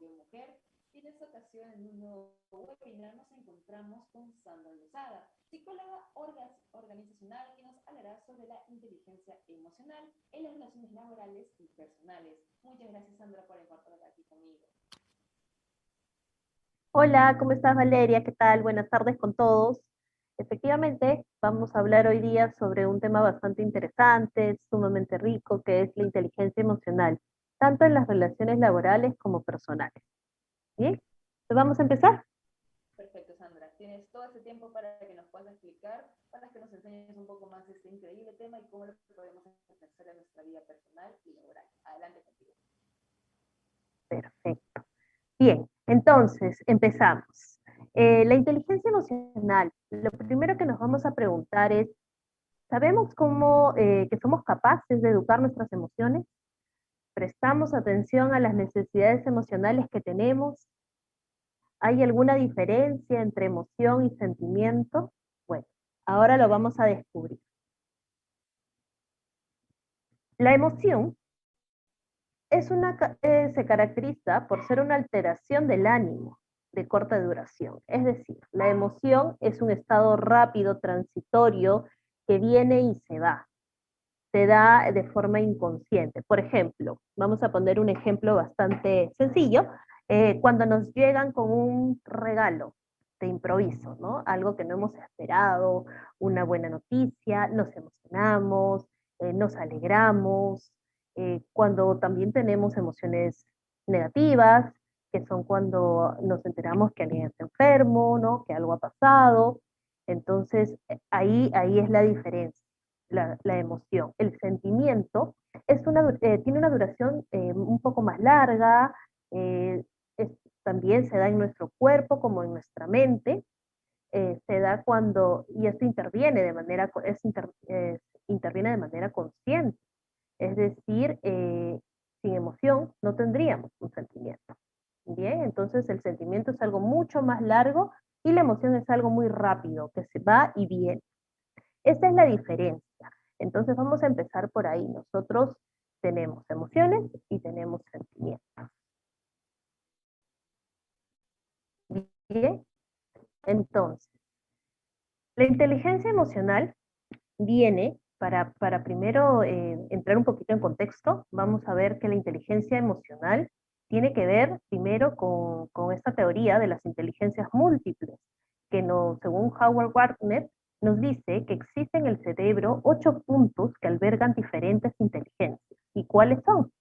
Yo Mujer. Y en esta ocasión, en un nuevo webinar, nos encontramos con Sandra Lozada, psicóloga organizacional, que nos hablará sobre la inteligencia emocional en las relaciones laborales y personales. Muchas gracias, Sandra, por encontrarte aquí conmigo. Hola, ¿cómo estás, Valeria? ¿Qué tal? Buenas tardes con todos. Efectivamente, vamos a hablar hoy día sobre un tema bastante interesante, sumamente rico, que es la inteligencia emocional, tanto en las relaciones laborales como personales. ¿Bien? Entonces, ¿vamos a empezar? Perfecto, Sandra. Tienes todo este tiempo para que nos puedas explicar, para que nos enseñes un poco más de este increíble tema y cómo lo podemos ejercer en nuestra vida personal y laboral. Adelante contigo. Perfecto. Bien, entonces, empezamos. La inteligencia emocional, lo primero que nos vamos a preguntar es, ¿sabemos cómo que somos capaces de educar nuestras emociones? ¿Prestamos atención a las necesidades emocionales que tenemos? ¿Hay alguna diferencia entre emoción y sentimiento? Bueno, ahora lo vamos a descubrir. La emoción se caracteriza por ser una alteración del ánimo de corta duración. Es decir, la emoción es un estado rápido, transitorio, que viene y se va. Se da de forma inconsciente. Por ejemplo, vamos a poner un ejemplo bastante sencillo, cuando nos llegan con un regalo de improviso, ¿no? Algo que no hemos esperado, una buena noticia, nos emocionamos, nos alegramos, cuando también tenemos emociones negativas, que son cuando nos enteramos que alguien está enfermo, ¿no? Que algo ha pasado. Entonces, ahí es la diferencia. La emoción. El sentimiento tiene una duración un poco más larga, eh, es, también se da en nuestro cuerpo como en nuestra mente, se da cuando, y esto interviene de manera consciente, es decir, sin emoción no tendríamos un sentimiento. Bien, entonces el sentimiento es algo mucho más largo y la emoción es algo muy rápido, que se va y viene. Esa es la diferencia. Entonces vamos a empezar por ahí. Nosotros tenemos emociones y tenemos sentimientos. Bien, entonces, la inteligencia emocional viene para primero entrar un poquito en contexto. Vamos a ver que la inteligencia emocional tiene que ver primero con esta teoría de las inteligencias múltiples, que según Howard Gardner, nos dice que existen en el cerebro 8 puntos que albergan diferentes inteligencias. ¿Y cuáles son?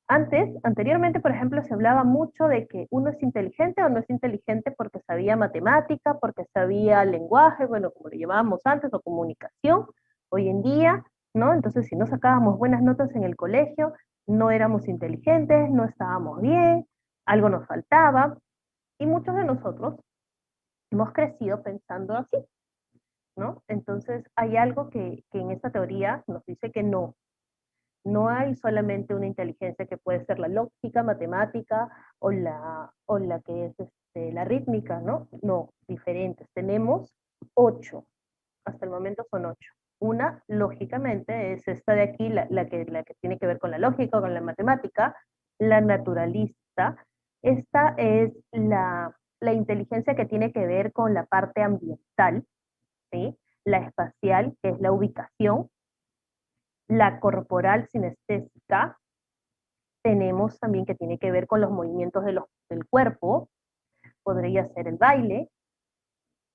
Anteriormente, por ejemplo, se hablaba mucho de que uno es inteligente o no es inteligente porque sabía matemática, porque sabía lenguaje, bueno, como lo llamábamos antes, o comunicación. Hoy en día, ¿no? Entonces, si no sacábamos buenas notas en el colegio, no éramos inteligentes, no estábamos bien, algo nos faltaba. Y muchos de nosotros hemos crecido pensando así, ¿no? Entonces, hay algo que en esta teoría nos dice que no hay solamente una inteligencia que puede ser la lógica, matemática o la que es la rítmica, ¿no? No, diferentes. Tenemos 8, hasta el momento son 8. Una, lógicamente, es esta de aquí, la que tiene que ver con la lógica o con la matemática, la naturalista. Esta es la inteligencia que tiene que ver con la parte ambiental, ¿sí? La espacial, que es la ubicación, la corporal sinestésica, tenemos también que tiene que ver con los movimientos del cuerpo, podría ser el baile,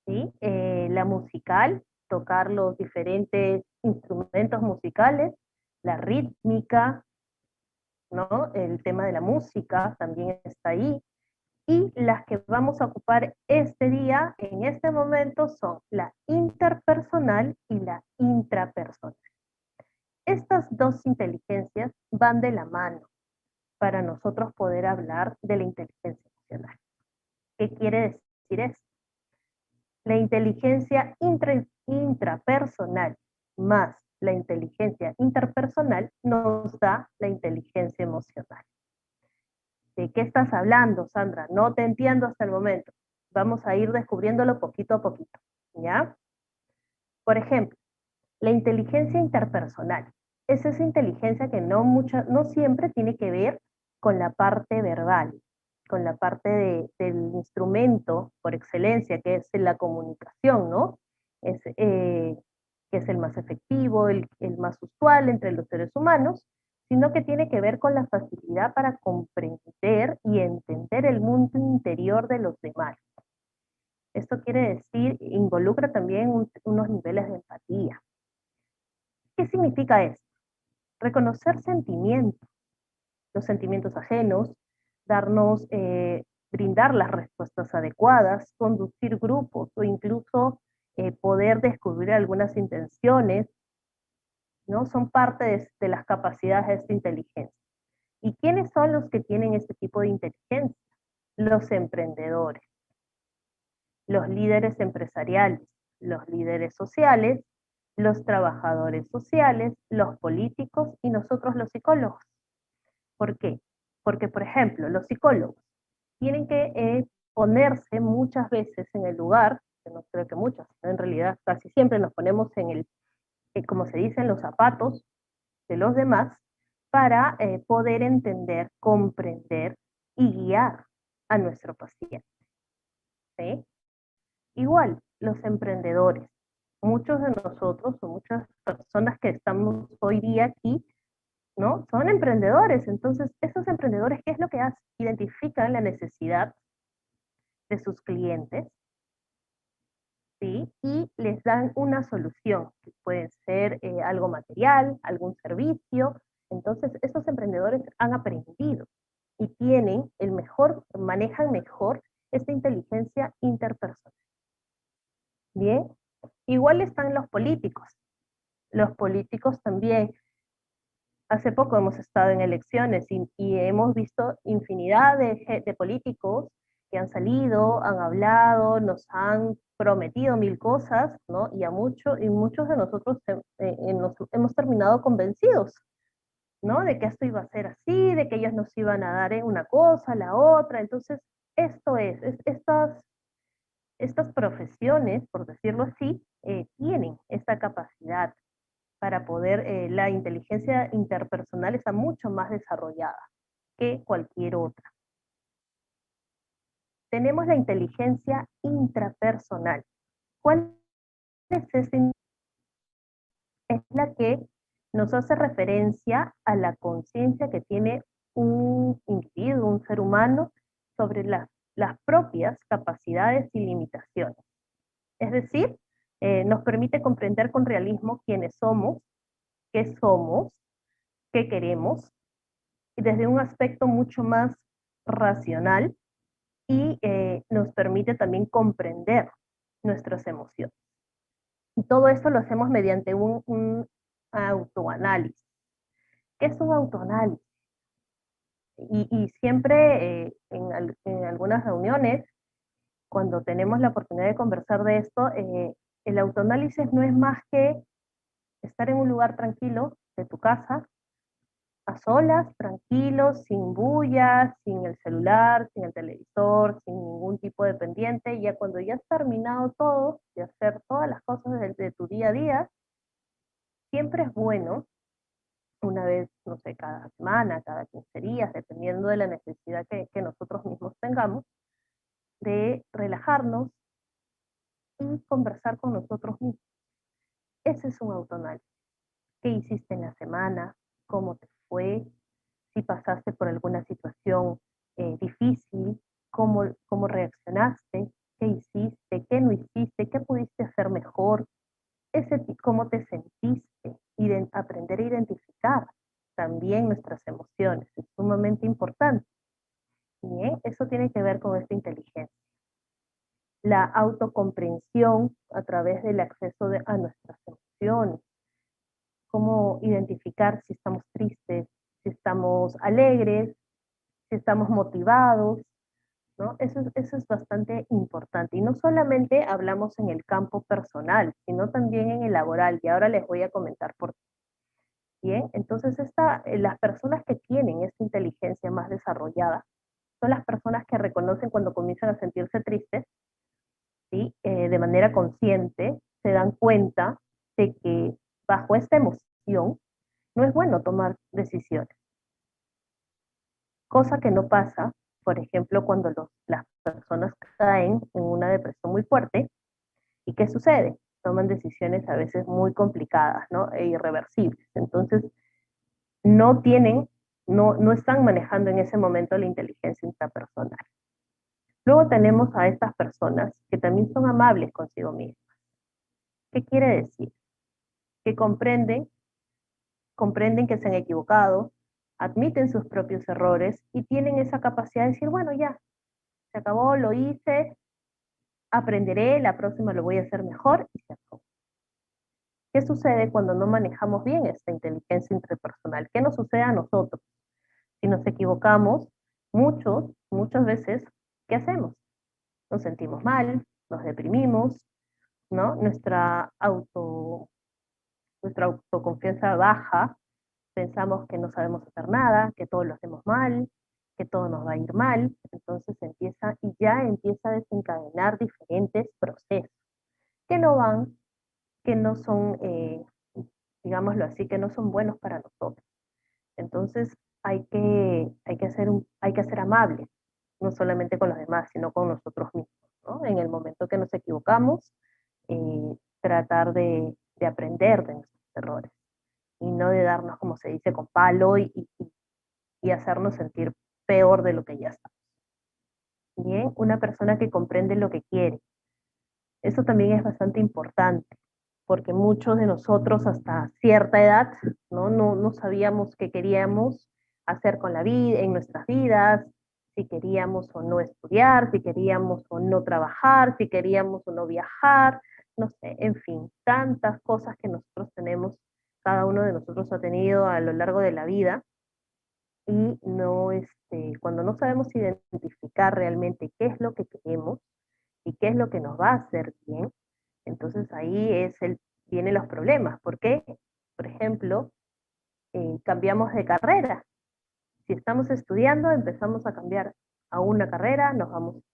¿sí? La musical, tocar los diferentes instrumentos musicales, la rítmica, ¿no? El tema de la música también está ahí. Y las que vamos a ocupar este día, en este momento, son la interpersonal y la intrapersonal. Estas dos inteligencias van de la mano para nosotros poder hablar de la inteligencia emocional. ¿Qué quiere decir esto? La inteligencia intrapersonal más la inteligencia interpersonal nos da la inteligencia emocional. ¿De qué estás hablando, Sandra? No te entiendo hasta el momento. Vamos a ir descubriéndolo poquito a poquito, ¿ya? Por ejemplo, la inteligencia interpersonal es esa inteligencia que no siempre tiene que ver con la parte verbal, con la parte del instrumento por excelencia, que es la comunicación, ¿no? Que es el más efectivo, el más usual entre los seres humanos, sino que tiene que ver con la facilidad para comprender y entender el mundo interior de los demás. Esto quiere decir, involucra también unos niveles de empatía. ¿Qué significa esto? Reconocer sentimientos, los sentimientos ajenos, darnos, brindar las respuestas adecuadas, conducir grupos o incluso poder descubrir algunas intenciones, ¿no? Son parte de las capacidades de esta inteligencia. ¿Y quiénes son los que tienen este tipo de inteligencia? Los emprendedores, los líderes empresariales, los líderes sociales, los trabajadores sociales, los políticos y nosotros los psicólogos. ¿Por qué? Porque, por ejemplo, los psicólogos tienen que ponerse muchas veces en el lugar, que no creo que muchas, en realidad casi siempre nos ponemos en el, como se dice, en los zapatos de los demás, para poder entender, comprender y guiar a nuestro paciente. ¿Sí? Igual, los emprendedores. Muchos de nosotros o muchas personas que estamos hoy día aquí, ¿no? Son emprendedores. Entonces, esos emprendedores, ¿qué es lo que hacen? Identifican la necesidad de sus clientes, ¿sí? Y les dan una solución, que puede ser algo material, algún servicio. Entonces, esos emprendedores han aprendido y tienen manejan mejor esta inteligencia interpersonal. Bien, igual están los políticos. Los políticos también. Hace poco hemos estado en elecciones y hemos visto infinidad de políticos que han salido, han hablado, nos han prometido mil cosas, ¿no? Y muchos de nosotros nos hemos terminado convencidos, ¿no? De que esto iba a ser así, de que ellos nos iban a dar una cosa, la otra. Entonces, estas profesiones, por decirlo así, tienen esta capacidad para poder, la inteligencia interpersonal está mucho más desarrollada que cualquier otra. Tenemos la inteligencia intrapersonal. ¿Cuál es esta? Es la que nos hace referencia a la conciencia que tiene un individuo, un ser humano, sobre las propias capacidades y limitaciones. Es decir, nos permite comprender con realismo quiénes somos, qué queremos, y desde un aspecto mucho más racional, y nos permite también comprender nuestras emociones. Y todo esto lo hacemos mediante un autoanálisis. ¿Qué es un autoanálisis? Y siempre en algunas reuniones, cuando tenemos la oportunidad de conversar de esto, el autoanálisis no es más que estar en un lugar tranquilo de tu casa, a solas, tranquilos, sin bulla, sin el celular, sin el televisor, sin ningún tipo de pendiente, y ya cuando ya has terminado todo, de hacer todas las cosas de tu día a día, siempre es bueno, una vez, no sé, cada semana, cada 15 días, dependiendo de la necesidad que nosotros mismos tengamos, de relajarnos y conversar con nosotros mismos. Ese es un autoanálisis. ¿Qué hiciste en la semana? ¿Cómo te fue? Si pasaste por alguna situación difícil, cómo reaccionaste, qué hiciste, qué no hiciste, qué pudiste hacer mejor, cómo te sentiste, y aprender a identificar también nuestras emociones, es sumamente importante. Bien, eso tiene que ver con esta inteligencia. La autocomprensión a través del acceso a nuestras emociones, cómo identificar si estamos tristes, si estamos alegres, si estamos motivados, ¿no? Eso es bastante importante. Y no solamente hablamos en el campo personal, sino también en el laboral, y ahora les voy a comentar por qué. Bien, entonces las personas que tienen esta inteligencia más desarrollada son las personas que reconocen cuando comienzan a sentirse tristes, ¿sí? De manera consciente, se dan cuenta de que bajo esta emoción no es bueno tomar decisiones, cosa que no pasa por ejemplo, cuando las personas caen en una depresión muy fuerte, ¿y qué sucede? Toman decisiones a veces muy complicadas, ¿no? E irreversibles. Entonces, no tienen, no están manejando en ese momento la inteligencia intrapersonal. Luego tenemos a estas personas que también son amables consigo mismas. ¿Qué quiere decir? Que comprenden que se han equivocado, admiten sus propios errores y tienen esa capacidad de decir, bueno, ya, se acabó, lo hice, aprenderé, la próxima lo voy a hacer mejor y se acabó. ¿Qué sucede cuando no manejamos bien esta inteligencia interpersonal? ¿Qué nos sucede a nosotros? Si nos equivocamos, muchas veces, ¿qué hacemos? Nos sentimos mal, nos deprimimos, ¿no? Nuestra autoconfianza baja, pensamos que no sabemos hacer nada, que todo lo hacemos mal, que todo nos va a ir mal, entonces ya empieza a desencadenar diferentes procesos que no van, que no son, digámoslo así, que no son buenos para nosotros. Entonces hay que ser amables, no solamente con los demás, sino con nosotros mismos, ¿no? En el momento que nos equivocamos, tratar de aprender de nuestros errores y no de darnos, como se dice, con palo y hacernos sentir peor de lo que ya está. Bien, una persona que comprende lo que quiere. Eso también es bastante importante, porque muchos de nosotros hasta cierta edad no sabíamos qué queríamos hacer con la vida, en nuestras vidas, si queríamos o no estudiar, si queríamos o no trabajar, si queríamos o no viajar, no sé, en fin, tantas cosas que nosotros tenemos, cada uno de nosotros ha tenido a lo largo de la vida, y cuando no sabemos identificar realmente qué es lo que queremos y qué es lo que nos va a hacer bien, entonces ahí vienen los problemas. ¿Por qué? Por ejemplo, cambiamos de carrera. Si estamos estudiando, empezamos a cambiar a una carrera,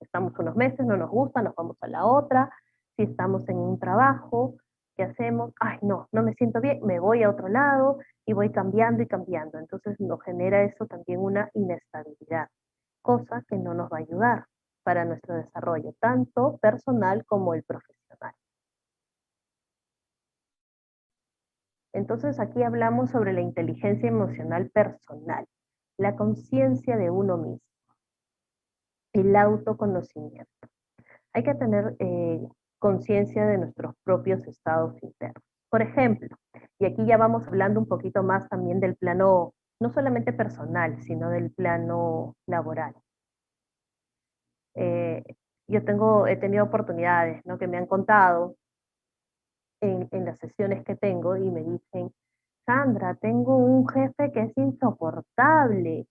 estamos unos meses, no nos gusta, nos vamos a la otra. Si estamos en un trabajo, ¿qué hacemos? Ay, no me siento bien, me voy a otro lado y voy cambiando y cambiando. Entonces nos genera eso también una inestabilidad, cosa que no nos va a ayudar para nuestro desarrollo, tanto personal como el profesional. Entonces aquí hablamos sobre la inteligencia emocional personal, la conciencia de uno mismo, el autoconocimiento. Hay que tener conciencia de nuestros propios estados internos. Por ejemplo, y aquí ya vamos hablando un poquito más también del plano, no solamente personal, sino del plano laboral. Eh, he tenido oportunidades, ¿no?, que me han contado en las sesiones que tengo y me dicen, Sandra, tengo un jefe que es insoportable,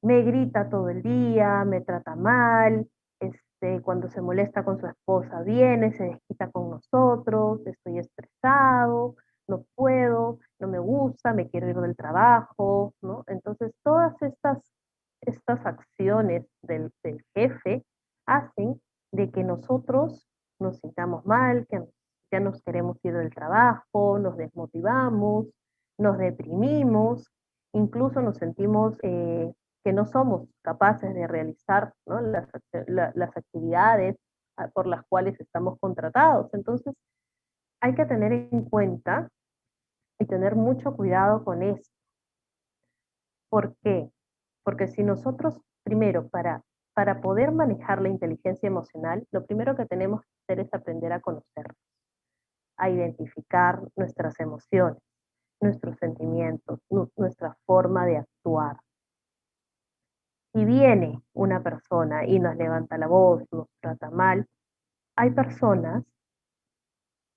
me grita todo el día, me trata mal, cuando se molesta con su esposa viene, se desquita con nosotros, estoy estresado, no puedo, no me gusta, me quiero ir del trabajo, ¿no? Entonces todas estas acciones del jefe hacen de que nosotros nos sintamos mal, que ya nos queremos ir del trabajo, nos desmotivamos, nos deprimimos, incluso nos sentimos que no somos capaces de realizar, ¿no?, las actividades por las cuales estamos contratados. Entonces, hay que tener en cuenta y tener mucho cuidado con eso. ¿Por qué? Porque si nosotros, primero, para poder manejar la inteligencia emocional, lo primero que tenemos que hacer es aprender a conocernos, a identificar nuestras emociones, nuestros sentimientos, nuestra forma de actuar. Si viene una persona y nos levanta la voz, nos trata mal, hay personas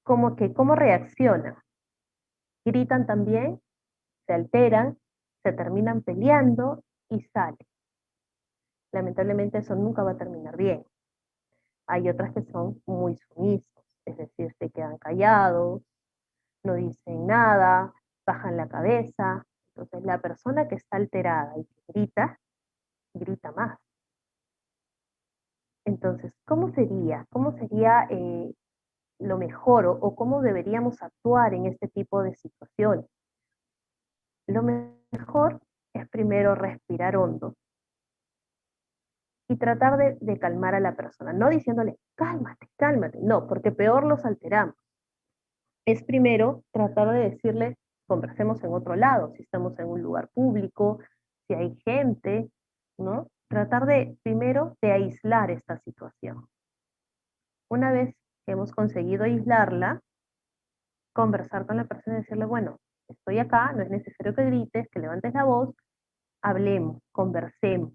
¿cómo reaccionan? Gritan también, se alteran, se terminan peleando y salen. Lamentablemente eso nunca va a terminar bien. Hay otras que son muy sumisos, es decir, se quedan callados, no dicen nada, bajan la cabeza. Entonces la persona que está alterada y que grita más. Entonces, ¿Cómo sería lo mejor o cómo deberíamos actuar en este tipo de situaciones? Lo mejor es primero respirar hondo, y tratar de calmar a la persona, no diciéndole, cálmate, cálmate, no, porque peor los alteramos. Es primero tratar de decirle, conversemos en otro lado, si estamos en un lugar público, si hay gente, ¿no? Tratar de, primero, de aislar esta situación. Una vez que hemos conseguido aislarla, conversar con la persona y decirle, bueno, estoy acá, no es necesario que grites, que levantes la voz, hablemos, conversemos,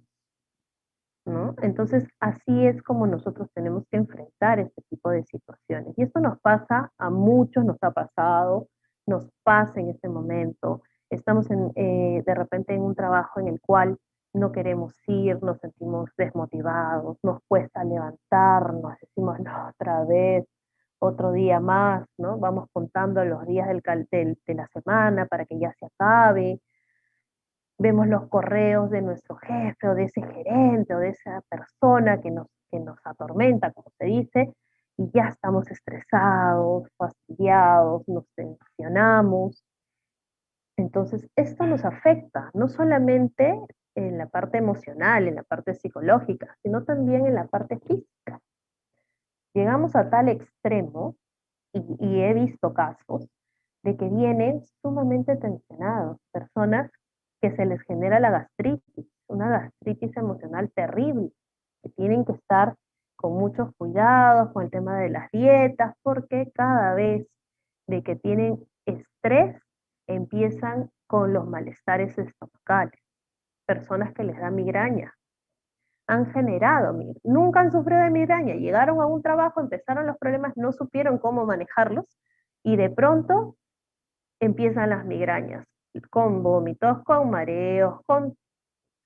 ¿no? Entonces, así es como nosotros tenemos que enfrentar este tipo de situaciones. Y esto nos pasa a muchos, nos ha pasado, nos pasa en este momento. Estamos de repente en un trabajo en el cual no queremos ir, nos sentimos desmotivados, nos cuesta levantarnos, decimos, no, otra vez, otro día más, ¿no? Vamos contando los días de la semana para que ya se acabe, vemos los correos de nuestro jefe o de ese gerente o de esa persona que nos atormenta, como se dice, y ya estamos estresados, fastidiados, nos tensionamos. Entonces, esto nos afecta, no solamente en la parte emocional, en la parte psicológica, sino también en la parte física. Llegamos a tal extremo, y he visto casos, de que vienen sumamente tensionados, personas que se les genera la gastritis, una gastritis emocional terrible, que tienen que estar con muchos cuidados con el tema de las dietas, porque cada vez de que tienen estrés, empiezan con los malestares estomacales, personas que les da migraña, han generado, nunca han sufrido de migraña, llegaron a un trabajo, empezaron los problemas, no supieron cómo manejarlos y de pronto empiezan las migrañas, con vómitos, con mareos,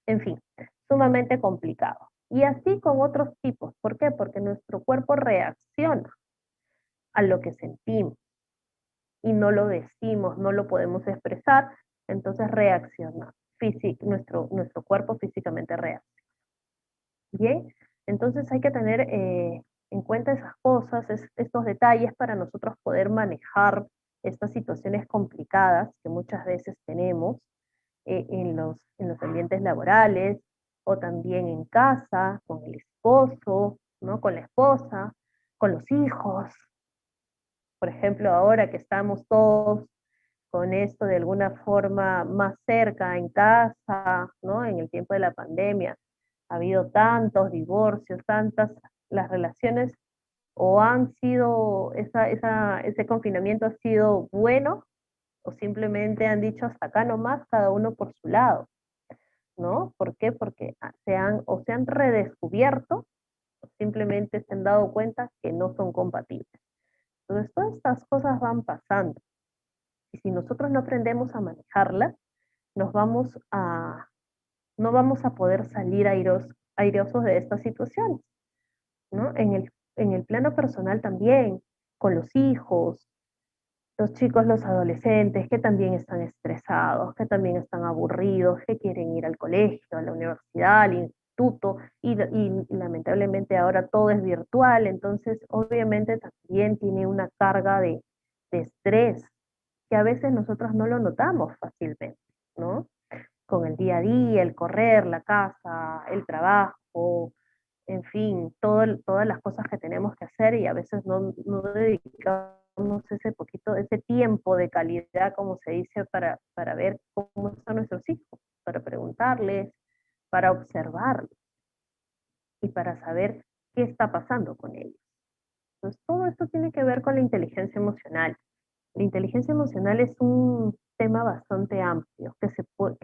en fin, sumamente complicado. Y así con otros tipos. ¿Por qué? Porque nuestro cuerpo reacciona a lo que sentimos y no lo decimos, no lo podemos expresar, entonces reacciona. Nuestro cuerpo físicamente reacciona. Bien, entonces hay que tener en cuenta esas cosas, estos detalles para nosotros poder manejar estas situaciones complicadas que muchas veces tenemos en los ambientes laborales o también en casa, con el esposo, ¿no? Con la esposa, con los hijos. Por ejemplo, ahora que estamos todos con esto de alguna forma más cerca en casa, ¿no? En el tiempo de la pandemia, ha habido tantos divorcios, las relaciones o han sido, ese confinamiento ha sido bueno o simplemente han dicho hasta acá nomás, cada uno por su lado, ¿no? ¿Por qué? Porque se han redescubierto o simplemente se han dado cuenta que no son compatibles. Entonces, todas estas cosas van pasando. Y si nosotros no aprendemos a manejarlas, nos vamos a, no vamos a poder salir airosos de estas situaciones, ¿no? En el plano personal también, con los hijos, los chicos, los adolescentes, que también están estresados, que también están aburridos, que quieren ir al colegio, a la universidad, al instituto, y lamentablemente ahora todo es virtual, entonces obviamente también tiene una carga de estrés que a veces nosotros no lo notamos fácilmente, ¿no? Con el día a día, el correr, la casa, el trabajo, en fin, todas las cosas que tenemos que hacer y a veces no dedicamos ese tiempo de calidad, como se dice, para ver cómo están nuestros hijos, para preguntarles, para observarlos y para saber qué está pasando con ellos. Entonces, todo esto tiene que ver con la inteligencia emocional. La inteligencia emocional es un tema bastante amplio que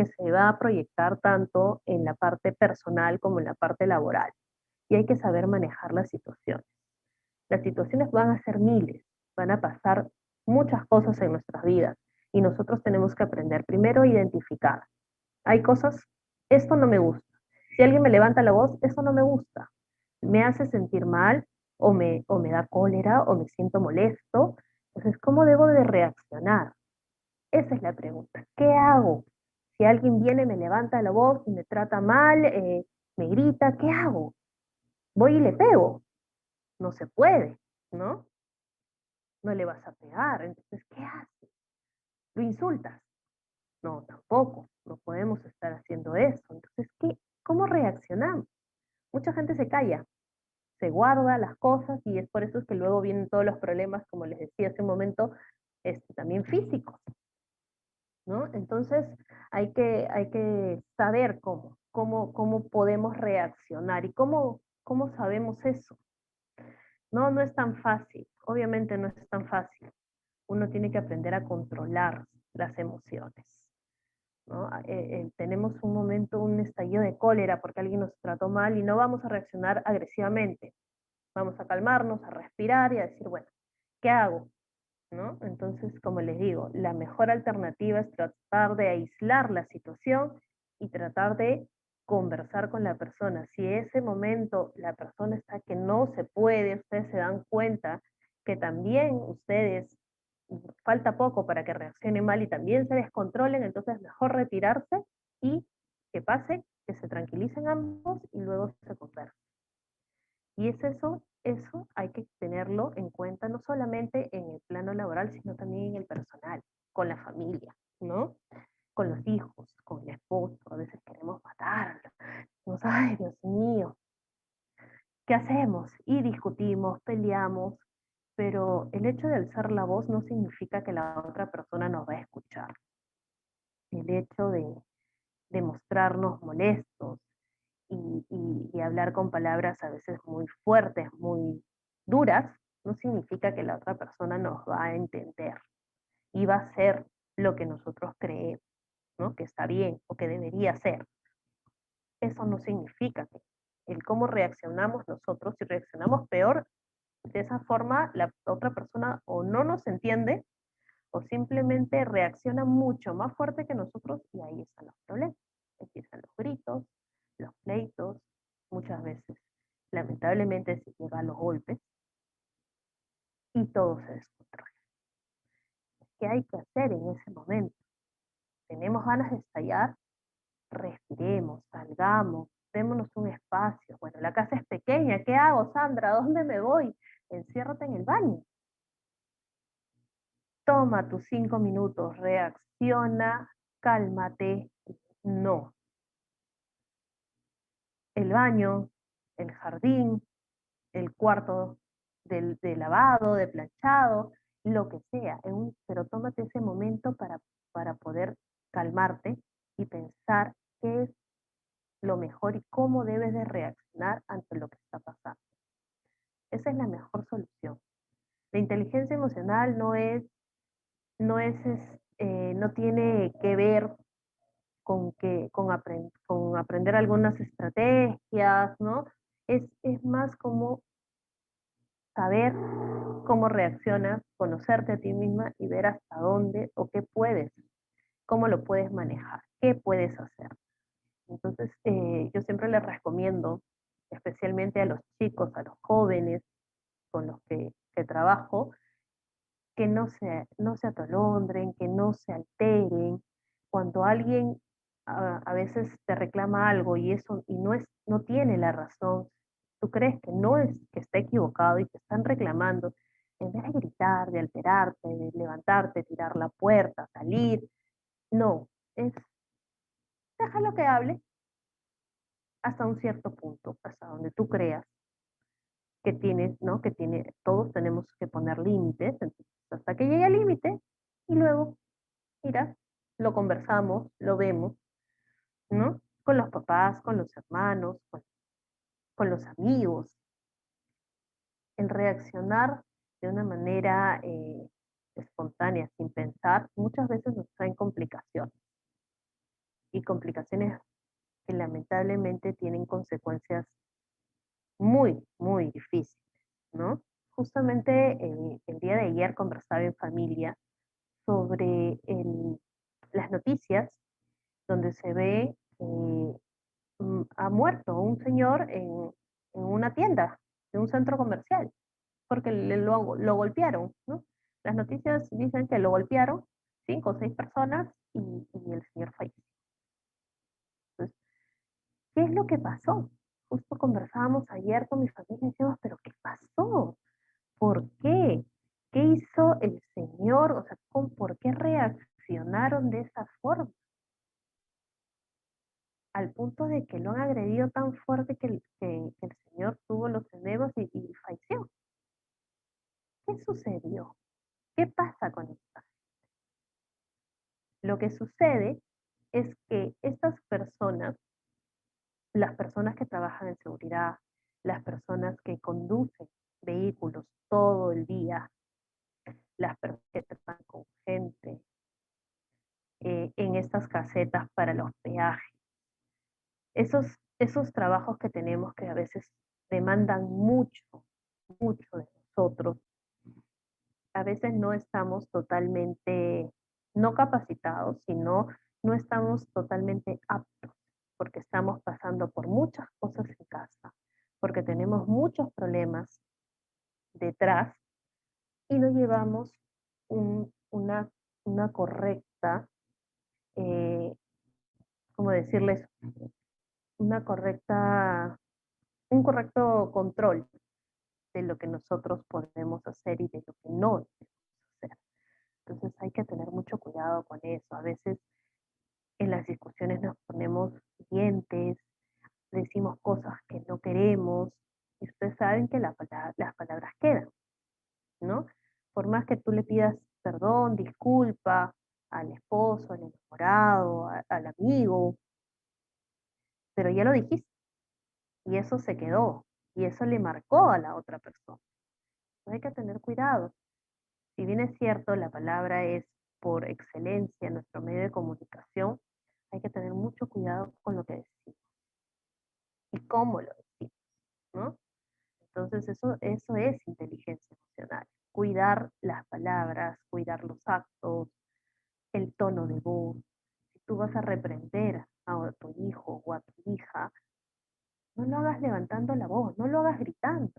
se va a proyectar tanto en la parte personal como en la parte laboral. Y hay que saber manejar las situaciones. Las situaciones van a ser miles, van a pasar muchas cosas en nuestras vidas y nosotros tenemos que aprender primero a identificar. Hay cosas, esto no me gusta. Si alguien me levanta la voz, eso no me gusta. Me hace sentir mal o me da cólera o me siento molesto. Entonces, ¿cómo debo de reaccionar? Esa es la pregunta. ¿Qué hago? Si alguien viene, me levanta la voz y me trata mal, me grita, ¿qué hago? Voy y le pego. No se puede, ¿no? No le vas a pegar. Entonces, ¿qué haces? ¿Lo insultas? No, tampoco. No podemos estar haciendo eso. Entonces, ¿cómo reaccionamos? Mucha gente se calla, se guarda las cosas y es por eso que luego vienen todos los problemas, como les decía hace un momento, también físicos, ¿no? Entonces hay que saber cómo podemos reaccionar y cómo sabemos eso. No, no es tan fácil, obviamente no es tan fácil. Uno tiene que aprender a controlar las emociones, ¿no? Tenemos un momento, un estallido de cólera porque alguien nos trató mal y no vamos a reaccionar agresivamente. Vamos a calmarnos, a respirar y a decir, bueno, ¿qué hago? ¿No? Entonces, como les digo, la mejor alternativa es tratar de aislar la situación y tratar de conversar con la persona. Si ese momento la persona está que no se puede, ustedes se dan cuenta que también ustedes falta poco para que reaccionen mal y también se descontrolen, entonces mejor retirarse y que pase, que se tranquilicen ambos y luego se conversen. Y es eso hay que tenerlo en cuenta no solamente en el plano laboral, sino también en el personal, con la familia, ¿no? Con los hijos, con el esposo, a veces queremos matarlo. Decimos, ay, Dios mío, ¿qué hacemos? Y discutimos, peleamos, pero el hecho de alzar la voz no significa que la otra persona nos va a escuchar. El hecho de mostrarnos molestos, y hablar con palabras a veces muy fuertes, muy duras, no significa que la otra persona nos va a entender y va a hacer lo que nosotros creemos, ¿no? Que está bien o que debería ser. Eso no significa que el cómo reaccionamos nosotros, si reaccionamos peor, de esa forma la otra persona o no nos entiende o simplemente reacciona mucho más fuerte que nosotros y ahí están los problemas. Empiezan los gritos, los pleitos, muchas veces, lamentablemente se llega a los golpes y todo se descontrola. ¿Qué hay que hacer en ese momento? ¿Tenemos ganas de estallar? Respiremos, salgamos, démonos un espacio. Bueno, la casa es pequeña, ¿qué hago, Sandra? ¿A dónde me voy? Enciérrate en el baño. Toma tus 5 minutos, reacciona, cálmate. No, el baño, el jardín, el cuarto de lavado, de planchado, lo que sea, pero tómate ese momento para poder calmarte y pensar qué es lo mejor y cómo debes de reaccionar ante lo que está pasando. Esa es la mejor solución. La inteligencia emocional no tiene que ver con aprender algunas estrategias, ¿no? Es más como saber cómo reaccionas, conocerte a ti misma y ver hasta dónde o qué puedes, cómo lo puedes manejar, qué puedes hacer. Entonces, yo siempre les recomiendo, especialmente a los chicos, a los jóvenes con los que trabajo, que no se atolondren, que no se alteren. Cuando alguien a veces te reclama algo y eso y no tiene la razón, tú crees que no es que está equivocado y te están reclamando, en vez de gritar, de alterarte, de levantarte, tirar la puerta, salir, no, es déjalo que hable hasta un cierto punto, hasta donde tú creas que tienes, ¿no? Todos tenemos que poner límites, entonces, hasta que llegue al límite y luego mira, lo conversamos, lo vemos, ¿no? Con los papás, con los hermanos, con los amigos. El reaccionar de una manera espontánea, sin pensar, muchas veces nos traen complicaciones. Y complicaciones que lamentablemente tienen consecuencias muy, muy difíciles, ¿no? Justamente el día de ayer conversaba en familia sobre las noticias donde se ve ha muerto un señor en una tienda de un centro comercial, porque lo golpearon, ¿no? Las noticias dicen que lo golpearon 5 o 6 personas y el señor falleció. Entonces, ¿qué es lo que pasó? Justo conversábamos ayer con mi familia y decíamos, ¿pero qué pasó? ¿Por qué? ¿Qué hizo el señor? O sea, ¿por qué reaccionaron de esa forma? al punto de que lo han agredido tan fuerte que el señor tuvo los enebros y falleció. ¿Qué sucedió? ¿Qué pasa con esto? Lo que sucede es que estas personas, las personas que trabajan en seguridad, las personas que conducen vehículos todo el día, las personas que tratan con gente en estas casetas para los peajes, esos trabajos que tenemos que a veces demandan mucho, mucho de nosotros, a veces no estamos totalmente, no capacitados, sino no estamos totalmente aptos, porque estamos pasando por muchas cosas en casa, porque tenemos muchos problemas detrás y no llevamos un- una, una correcta, eh, ¿cómo decirles? Una correcta, un correcto control de lo que nosotros podemos hacer y de lo que no debemos hacer. Entonces hay que tener mucho cuidado con eso. A veces en las discusiones nos ponemos dientes, decimos cosas que no queremos, y ustedes saben que las palabras quedan, ¿no? Por más que tú le pidas perdón, disculpa al esposo, al enamorado, al amigo, pero ya lo dijiste, y eso se quedó, y eso le marcó a la otra persona. Entonces hay que tener cuidado. Si bien es cierto, la palabra es por excelencia nuestro medio de comunicación, hay que tener mucho cuidado con lo que decimos y cómo lo decimos, ¿no? Entonces eso es inteligencia emocional. Cuidar las palabras, cuidar los actos, el tono de voz. Si tú vas a reprender a tu hijo o a tu hija, no lo hagas levantando la voz, no lo hagas gritando.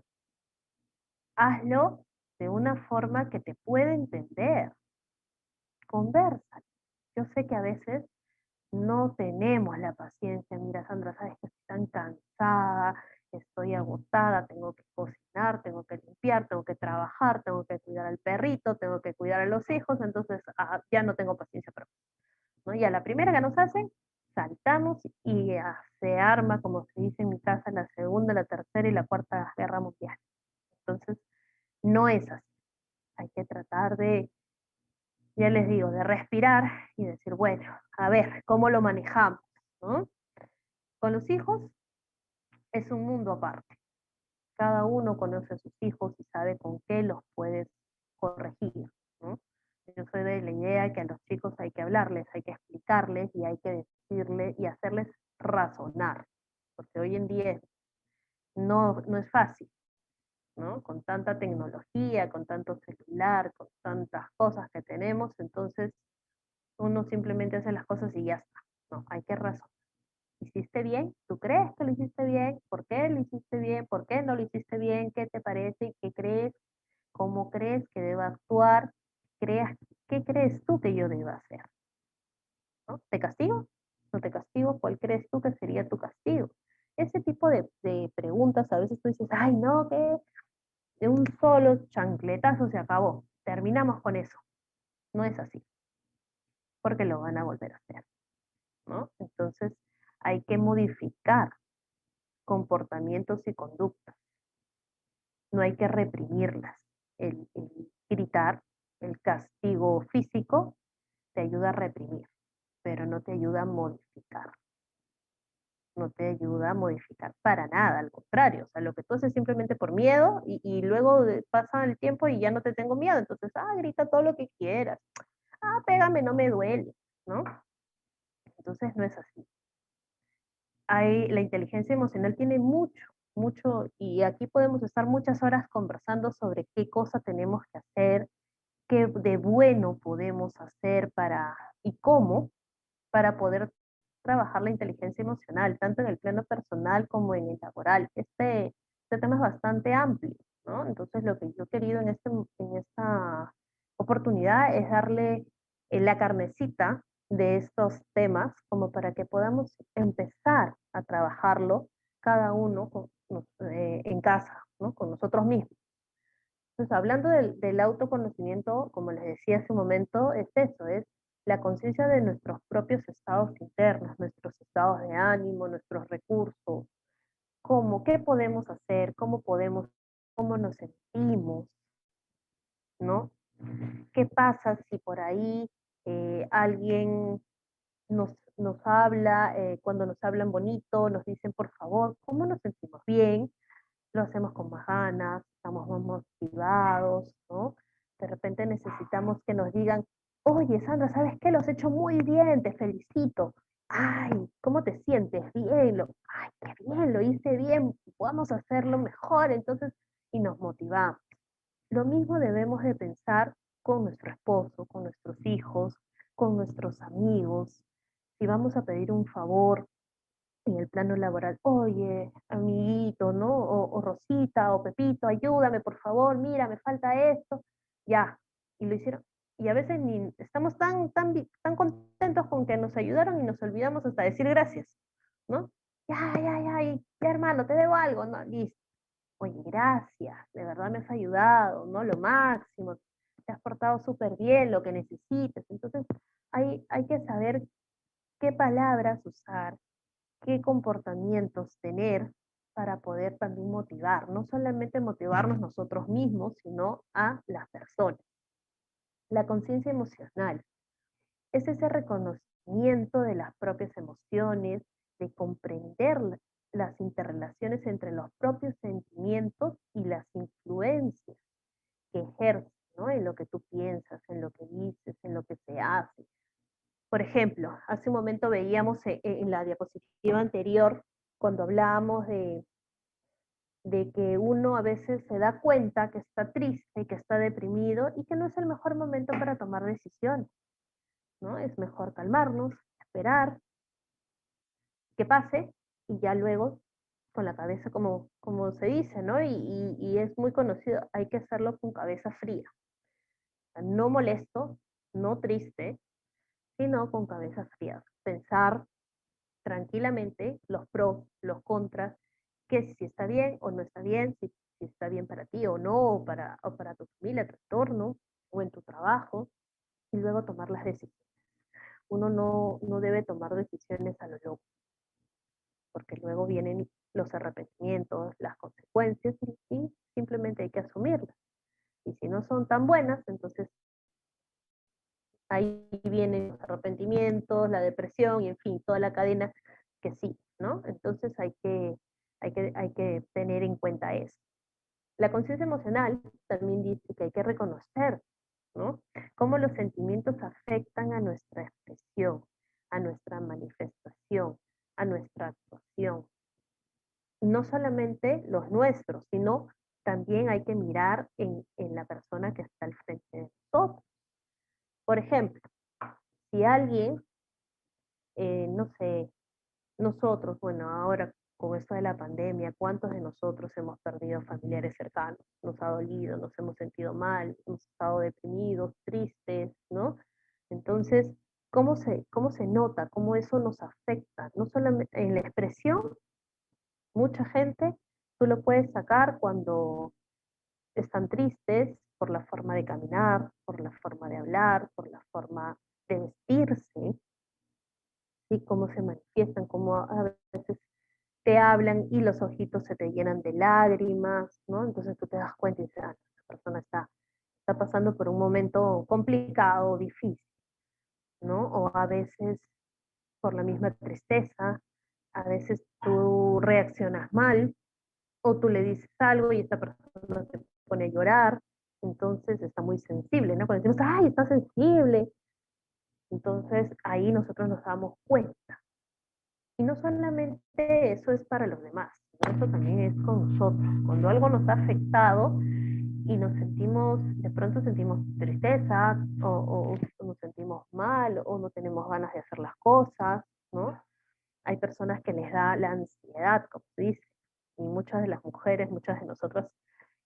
Hazlo de una forma que te pueda entender. Conversa. Yo sé que a veces no tenemos la paciencia. Mira, Sandra, sabes que estoy tan cansada, estoy agotada, tengo que cocinar, tengo que limpiar, tengo que trabajar, tengo que cuidar al perrito, tengo que cuidar a los hijos, entonces ya no tengo paciencia para, ¿no? Y a la primera que nos hacen, saltamos y se arma, como se dice en mi casa, la segunda, la tercera y la cuarta guerra mundial. Entonces, no es así. Hay que tratar de, ya les digo, de respirar y decir, bueno, a ver, ¿cómo lo manejamos? ¿No? Con los hijos es un mundo aparte. Cada uno conoce a sus hijos y sabe con qué los puedes corregir, ¿no? Yo soy de la idea que a los chicos hay que hablarles, hay que explicarles y hay que decirles y hacerles razonar, porque hoy en día no es fácil, ¿no? Con tanta tecnología, con tanto celular, con tantas cosas que tenemos, entonces uno simplemente hace las cosas y ya está. No, hay que razonar. ¿Hiciste bien? ¿Tú crees que lo hiciste bien? ¿Por qué lo hiciste bien? ¿Por qué no lo hiciste bien? ¿Qué te parece? ¿Qué crees? ¿Cómo crees que deba actuar? ¿Creas, ¿Qué crees tú que yo deba hacer? ¿No? ¿Te castigo? ¿No te castigo? ¿Cuál crees tú que sería tu castigo? Ese tipo de preguntas a veces tú dices, ay, no, que de un solo chancletazo se acabó. Terminamos con eso. No es así, porque lo van a volver a hacer, ¿no? Entonces hay que modificar comportamientos y conductas. No hay que reprimirlas. El gritar, el castigo físico, te ayuda a reprimir, pero no te ayuda a modificar. No te ayuda a modificar para nada, al contrario. O sea, lo que tú haces simplemente por miedo y luego pasa el tiempo y ya no te tengo miedo. Entonces, grita todo lo que quieras. Pégame, no me duele, ¿no? Entonces no es así. La inteligencia emocional tiene mucho, mucho, y aquí podemos estar muchas horas conversando sobre qué cosa tenemos que hacer, qué de bueno podemos hacer y cómo para poder trabajar la inteligencia emocional, tanto en el plano personal como en el laboral. Este tema es bastante amplio, ¿no? Entonces lo que yo he querido en esta oportunidad es darle la carnecita de estos temas como para que podamos empezar a trabajarlo cada uno en casa, ¿no? Con nosotros mismos. Entonces, hablando del autoconocimiento, como les decía hace un momento, es eso, es la conciencia de nuestros propios estados internos, nuestros estados estados de ánimo, nuestros recursos, cómo, qué podemos hacer, cómo nos sentimos, ¿no? ¿Qué pasa si por ahí alguien nos habla, cuando nos hablan bonito, nos dicen por favor, cómo nos sentimos bien, lo hacemos con más ganas, estamos más motivados, ¿no? De repente necesitamos que nos digan, oye Sandra, ¿sabes qué? Lo has hecho muy bien, te felicito. Ay, ¿cómo te sientes? Bien, ay, qué bien, lo hice bien, podamos hacerlo mejor, entonces, y nos motivamos. Lo mismo debemos de pensar con nuestro esposo, con nuestros hijos, con nuestros amigos. Si vamos a pedir un favor en el plano laboral, oye, amiguito, ¿no? O Rosita, o Pepito, ayúdame, por favor, mira, me falta esto. Ya, y lo hicieron. Y a veces ni estamos tan contentos con que nos ayudaron y nos olvidamos hasta decir gracias, ¿no? Ya, hermano, te debo algo, ¿no? Listo. Oye, gracias, de verdad me has ayudado, ¿no? Lo máximo, te has portado súper bien, lo que necesites. Entonces, hay que saber qué palabras usar, qué comportamientos tener para poder también motivar, no solamente motivarnos nosotros mismos, sino a las personas. La conciencia emocional es ese reconocimiento de las propias emociones, de comprender las interrelaciones entre los propios sentimientos y las influencias que ejercen, ¿no? En lo que tú piensas, en lo que dices, en lo que se hace. Por ejemplo, hace un momento veíamos en la diapositiva anterior, cuando hablábamos de que uno a veces se da cuenta que está triste, que está deprimido y que no es el mejor momento para tomar decisiones, ¿no? Es mejor calmarnos, esperar que pase y ya luego con la cabeza, como se dice, ¿no? Y es muy conocido, hay que hacerlo con cabeza fría. O sea, no molesto, no triste, sino con cabeza fría. Pensar tranquilamente los pros, los contras, que si está bien o no está bien, si está bien para ti o no, o para tu familia, tu entorno, o en tu trabajo, y luego tomar las decisiones. Uno no debe tomar decisiones a lo loco, porque luego vienen los arrepentimientos, las consecuencias, y simplemente hay que asumirlas. Y si no son tan buenas, entonces ahí vienen los arrepentimientos, la depresión y en fin, toda la cadena que sí, ¿no? Entonces hay que tener en cuenta eso. La conciencia emocional también dice que hay que reconocer, ¿no? Cómo los sentimientos afectan a nuestra expresión, a nuestra manifestación, a nuestra actuación. No solamente los nuestros, sino también hay que mirar en la persona que está al frente de nosotros. Por ejemplo, si alguien, no sé, nosotros, bueno, ahora con esto de la pandemia, ¿cuántos de nosotros hemos perdido familiares cercanos? Nos ha dolido, nos hemos sentido mal, hemos estado deprimidos, tristes, ¿no? Entonces, cómo se nota, cómo eso nos afecta? No solamente en la expresión, mucha gente, tú lo puedes sacar cuando están tristes por la forma de caminar, por la forma de hablar, por la forma de vestirse, ¿sí? Cómo se manifiestan, cómo a veces te hablan y los ojitos se te llenan de lágrimas, ¿no? Entonces tú te das cuenta y dices, ah, esta persona está pasando por un momento complicado, difícil, ¿no? O a veces por la misma tristeza, a veces tú reaccionas mal, o tú le dices algo y esta persona se pone a llorar, entonces está muy sensible, ¿no? Cuando decimos, ay, está sensible, entonces ahí nosotros nos damos cuenta. Y no solamente eso es para los demás, ¿no? Eso también es con nosotros. Cuando algo nos ha afectado y nos sentimos, de pronto sentimos tristeza o nos sentimos mal o no tenemos ganas de hacer las cosas, ¿no? Hay personas que les da la ansiedad, como se dice, y muchas de las mujeres, muchas de nosotras,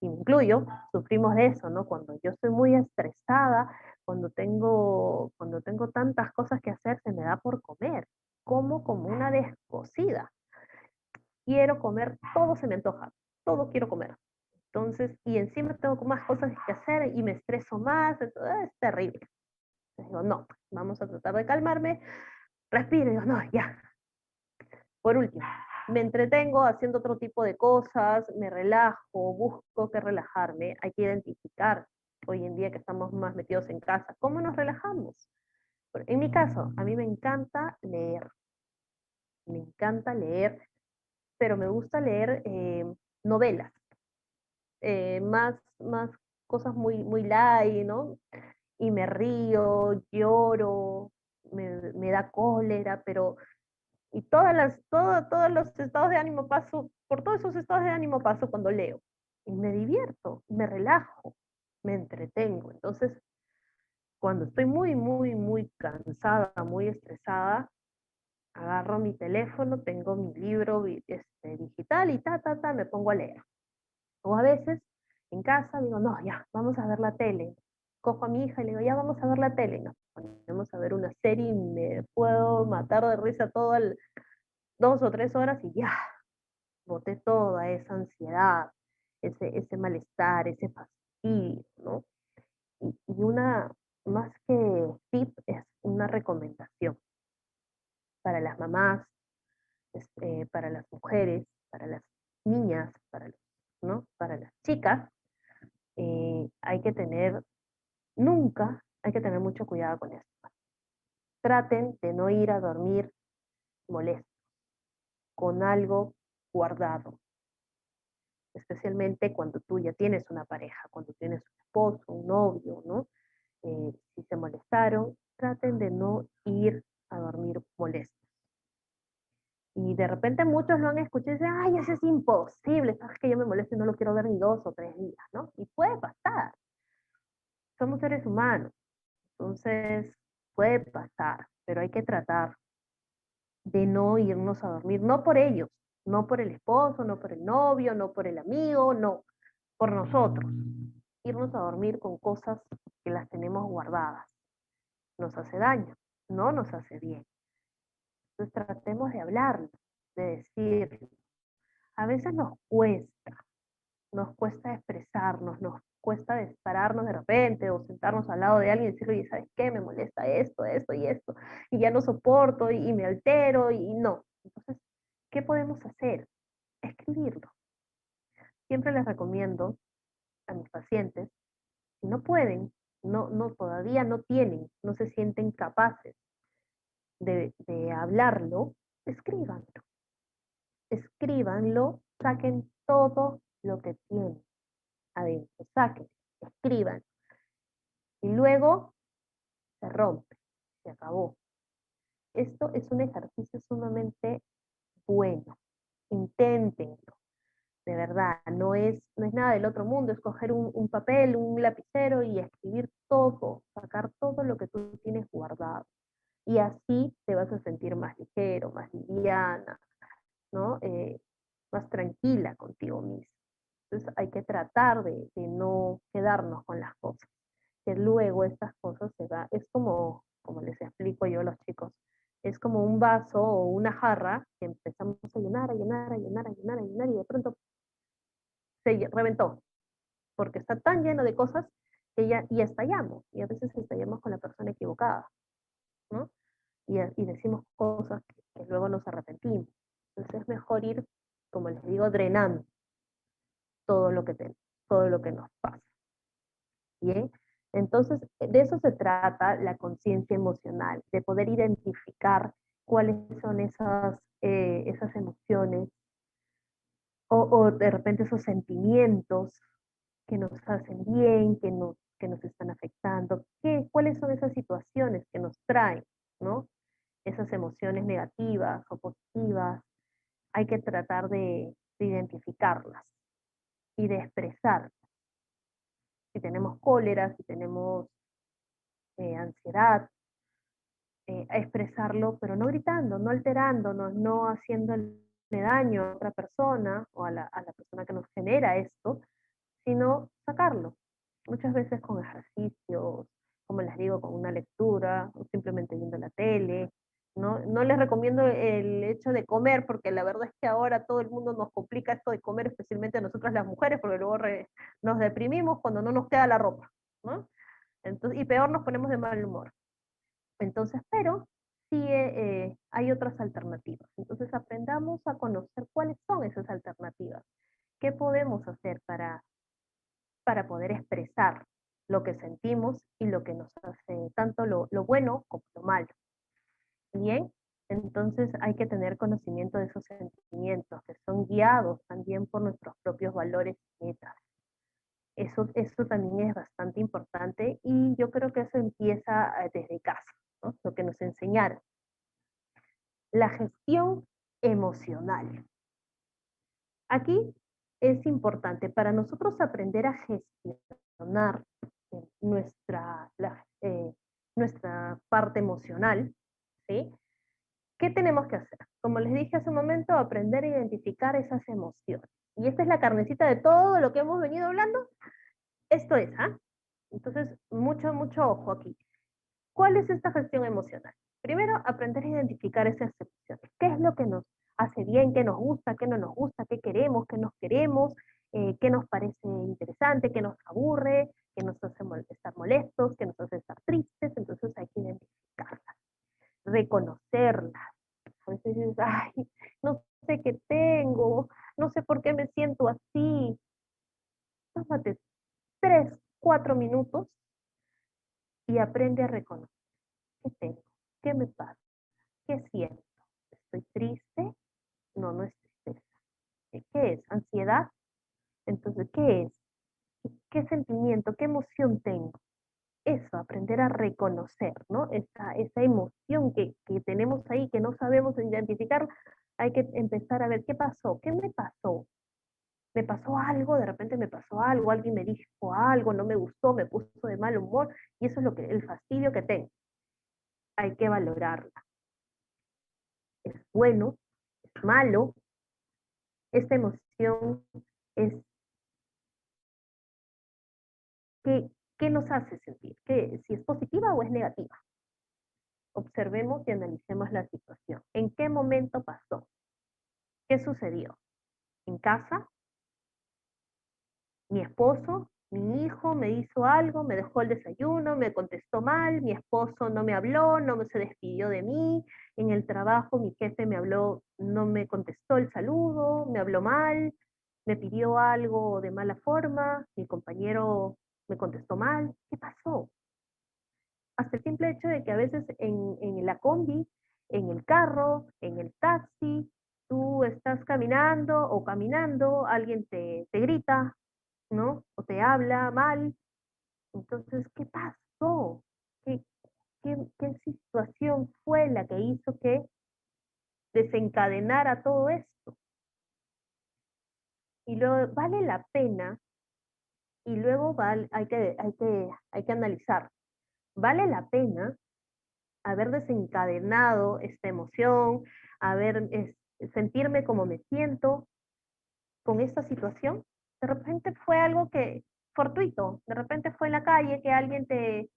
y me incluyo, sufrimos de eso, ¿no? Cuando yo estoy muy estresada, cuando tengo tantas cosas que hacer, se me da por comer, como una descosida. Quiero comer, todo se me antoja, todo quiero comer. Entonces, y encima tengo más cosas que hacer y me estreso más, entonces, es terrible. Entonces digo, no, vamos a tratar de calmarme, respiro y digo, no, ya, Por último, me entretengo haciendo otro tipo de cosas, me relajo, busco que relajarme. Hay que identificar hoy en día que estamos más metidos en casa, ¿cómo nos relajamos? En mi caso, a mí me encanta leer, pero me gusta leer novelas, más cosas muy light, ¿no? Y me río, lloro, me da cólera, pero y todos los estados de ánimo paso, por todos esos estados de ánimo paso cuando leo. Y me divierto, me relajo, me entretengo. Entonces, cuando estoy muy cansada, muy estresada, agarro mi teléfono, tengo mi libro digital y me pongo a leer. O a veces, en casa, digo, no, ya, vamos a ver la tele. Cojo a mi hija y le digo, ya vamos a ver la tele. Nos ponemos a ver una serie y me puedo matar de risa todo el 2 o 3 horas y ya, boté toda esa ansiedad, ese malestar, ese fastidio, ¿no? Y una, más que tip, es una recomendación para las mamás, para las mujeres, para las niñas, ¿no? Para las chicas, hay que tener, nunca hay que tener mucho cuidado con esto. Traten de no ir a dormir molestos, con algo guardado, especialmente cuando tú ya tienes una pareja, cuando tienes un esposo, un novio, ¿no? Si se molestaron, traten de no ir a dormir molestos. Y de repente muchos lo han escuchado y dicen, ay, eso es imposible, sabes que yo me molesto y no lo quiero ver ni 2 o 3 días, ¿no? Y puede pasar, somos seres humanos, entonces puede pasar, pero hay que tratar de no irnos a dormir, no por ellos, no por el esposo, no por el novio, no por el amigo, no, por nosotros. Irnos a dormir con cosas que las tenemos guardadas. Nos hace daño, no nos hace bien. Entonces tratemos de hablarlo, de decirlo. A veces nos cuesta expresarnos, nos cuesta pararnos de repente o sentarnos al lado de alguien y decirle, oye, ¿sabes qué? Me molesta esto, esto y esto, y ya no soporto y me altero y no. Entonces, ¿qué podemos hacer? Escribirlo. Siempre les recomiendo a mis pacientes, si no pueden, todavía no tienen, no se sienten capaces de hablarlo, escríbanlo. Escríbanlo, saquen todo lo que tienen adentro, saquen, escriban. Y luego se rompe, se acabó. Esto es un ejercicio sumamente bueno. Inténtenlo, de verdad. No es nada del otro mundo, es coger un papel, un lapicero y escribir todo, sacar todo lo que tú tienes guardado. Y así te vas a sentir más ligero, más liviana, ¿no? Más tranquila contigo mismo. Entonces hay que tratar de no quedarnos con las cosas, que luego estas cosas es como les explico yo a los chicos, es como un vaso o una jarra que empezamos a llenar, a llenar, a llenar, a llenar, a llenar y de pronto se reventó, porque está tan lleno de cosas que y estallamos, y a veces estallamos con la persona equivocada, ¿no? Y decimos cosas que luego nos arrepentimos. Entonces es mejor ir, como les digo, drenando todo lo que tenemos, todo lo que nos pasa. ¿Bien? Entonces, de eso se trata la conciencia emocional, de poder identificar cuáles son esas emociones o de repente esos sentimientos que nos hacen bien, que nos están afectando, cuáles son esas situaciones que nos traen, ¿no? Esas emociones negativas o positivas, hay que tratar de identificarlas y de expresarlas. Si tenemos cólera, si tenemos ansiedad, a expresarlo, pero no gritando, no alterándonos, no haciéndole daño a otra persona o a la persona que nos genera esto, sino sacarlo. Muchas veces con ejercicios, como les digo, con una lectura o simplemente viendo la tele. No les recomiendo el hecho de comer, porque la verdad es que ahora todo el mundo nos complica esto de comer, especialmente a nosotras las mujeres, porque luego nos deprimimos cuando no nos queda la ropa, ¿no? Entonces, y peor nos ponemos de mal humor. Entonces, pero hay otras alternativas. Entonces aprendamos a conocer cuáles son esas alternativas. ¿Qué podemos hacer para poder expresar lo que sentimos y lo que nos hace tanto lo bueno como lo malo? Bien, entonces hay que tener conocimiento de esos sentimientos que son guiados también por nuestros propios valores y metas. Eso también es bastante importante y yo creo que eso empieza desde casa, ¿no? Lo que nos enseñaron. La gestión emocional. Aquí es importante para nosotros aprender a gestionar nuestra parte emocional, ¿sí? ¿Qué tenemos que hacer? Como les dije hace un momento, aprender a identificar esas emociones. Y esta es la carnecita de todo lo que hemos venido hablando. Esto es, ¿ah? Entonces, mucho ojo aquí. ¿Cuál es esta gestión emocional? Primero, aprender a identificar esas emociones. ¿Qué es lo que nos hace bien? ¿Qué nos gusta? ¿Qué no nos gusta? ¿Qué queremos? ¿Qué nos queremos? ¿Qué nos parece interesante? ¿Qué nos aburre? ¿Qué nos hace estar molestos? ¿Qué nos hace estar tristes? Entonces hay que identificarlas, reconocerlas. A veces dices, ay, no sé qué tengo, no sé por qué me siento así. Tómate 3, 4 minutos y aprende a reconocer qué tengo, qué me pasa, qué siento. ¿Estoy triste? No, no es tristeza. ¿Qué es? ¿Ansiedad? Entonces, ¿qué es? ¿Qué sentimiento, qué emoción tengo? Eso, aprender a reconocer, ¿no? Esa emoción que tenemos ahí, que no sabemos identificar, hay que empezar a ver qué pasó, qué me pasó. ¿Me pasó algo? De repente me pasó algo, alguien me dijo algo, no me gustó, me puso de mal humor, y eso es el fastidio que tengo. Hay que valorarla. ¿Es bueno? ¿Es malo? Esta emoción es ¿qué nos hace sentir? Si es positiva o es negativa. Observemos y analicemos la situación. ¿En qué momento pasó? ¿Qué sucedió? ¿En casa? ¿Mi esposo? ¿Mi hijo me hizo algo? ¿Me dejó el desayuno? ¿Me contestó mal? ¿Mi esposo no me habló? ¿No se despidió de mí? ¿En el trabajo mi jefe me habló, no me contestó el saludo? ¿Me habló mal? ¿Me pidió algo de mala forma? ¿Mi compañero me contestó mal? ¿Qué pasó? Hasta el simple hecho de que a veces en la combi, en el carro, en el taxi, tú estás caminando o caminando, alguien te grita, ¿no? O te habla mal. Entonces, ¿qué pasó? ¿Qué situación fue la que hizo que desencadenara todo esto? Y luego, ¿vale la pena? Y luego hay que analizar, ¿vale la pena haber desencadenado esta emoción, sentirme como me siento con esta situación? De repente fue algo que fortuito, de repente fue en la calle que alguien te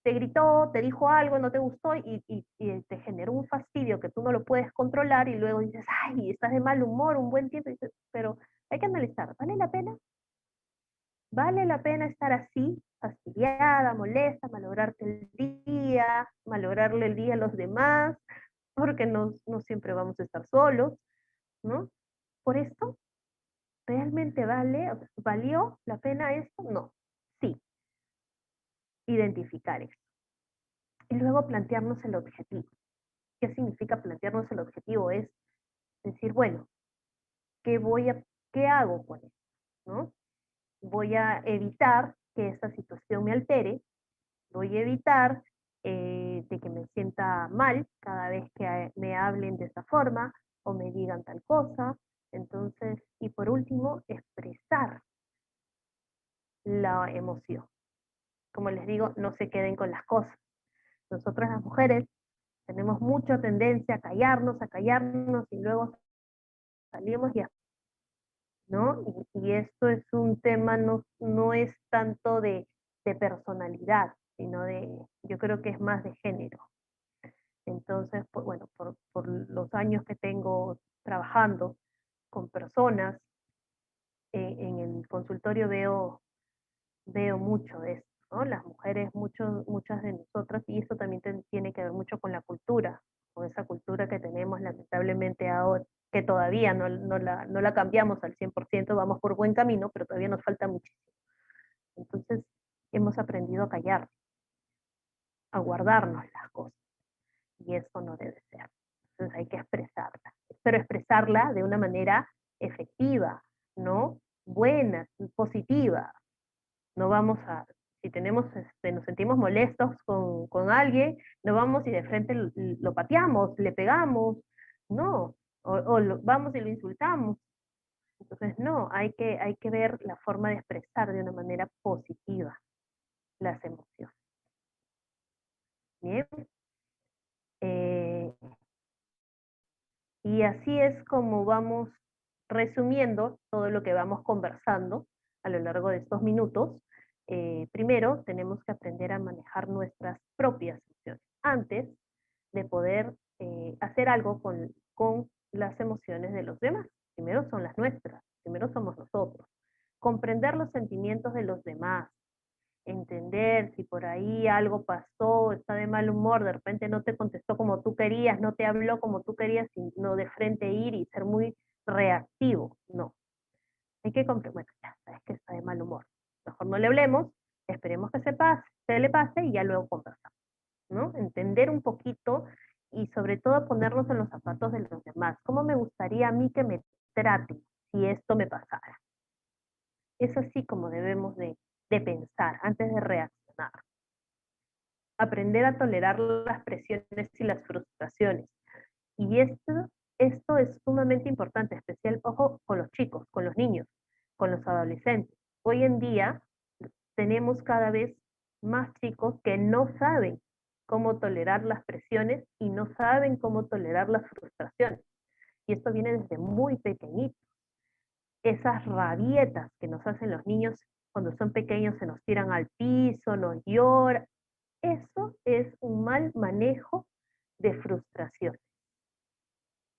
gritó, te dijo algo, no te gustó y te generó un fastidio que tú no lo puedes controlar y luego dices, ay, estás de mal humor un buen tiempo, pero hay que analizar, ¿vale la pena? ¿Vale la pena estar así, fastidiada, molesta, malograrte el día, malograrle el día a los demás? Porque no siempre vamos a estar solos, ¿no? Por esto, ¿realmente valió la pena esto? No. Sí, identificar eso. Y luego plantearnos el objetivo. ¿Qué significa plantearnos el objetivo? Es decir, bueno, ¿qué qué hago con esto? ¿No? Voy a evitar que esta situación me altere, voy a evitar de que me sienta mal cada vez que me hablen de esta forma o me digan tal cosa. Entonces, y por último, expresar la emoción. Como les digo, no se queden con las cosas. Nosotras las mujeres tenemos mucha tendencia a callarnos y luego salimos y, ¿no? Y esto es un tema, no es tanto de personalidad, sino yo creo que es más de género. Entonces, pues, bueno, por los años que tengo trabajando con personas, en el consultorio veo mucho de esto, ¿no? Las mujeres, muchas de nosotras, y eso también tiene que ver mucho con la cultura. con esa cultura que tenemos lamentablemente ahora, que todavía no la cambiamos al 100%, vamos por buen camino, pero todavía nos falta muchísimo. Entonces, hemos aprendido a callar, a guardarnos las cosas, y eso no debe ser. Entonces hay que expresarla, pero expresarla de una manera efectiva, ¿no? Buena, positiva. No vamos a, si tenemos, nos sentimos molestos con alguien, no vamos y de frente lo pateamos, le pegamos, no, vamos y lo insultamos. Entonces, no, hay que ver la forma de expresar de una manera positiva las emociones. Bien. Y así es como vamos resumiendo todo lo que vamos conversando a lo largo de estos minutos. Primero, tenemos que aprender a manejar nuestras propias emociones antes de poder hacer algo con las emociones de los demás. Primero son las nuestras, primero somos nosotros. Comprender los sentimientos de los demás, entender si por ahí algo pasó, está de mal humor, de repente no te contestó como tú querías, no te habló como tú querías, sino de frente ir y ser muy reactivo. No. Hay que comprender, bueno, ya sabes que está de mal humor. Mejor no le hablemos, esperemos que se le pase y ya luego conversamos, ¿no? Entender un poquito y sobre todo ponernos en los zapatos de los demás. ¿Cómo me gustaría a mí que me traten si esto me pasara? Es así como debemos de pensar antes de reaccionar. Aprender a tolerar las presiones y las frustraciones. Y esto es sumamente importante, especial, ojo, con los chicos, con los niños, con los adolescentes. Hoy en día tenemos cada vez más chicos que no saben cómo tolerar las presiones y no saben cómo tolerar las frustraciones. Y esto viene desde muy pequeñitos. Esas rabietas que nos hacen los niños cuando son pequeños, se nos tiran al piso, nos lloran. Eso es un mal manejo de frustración.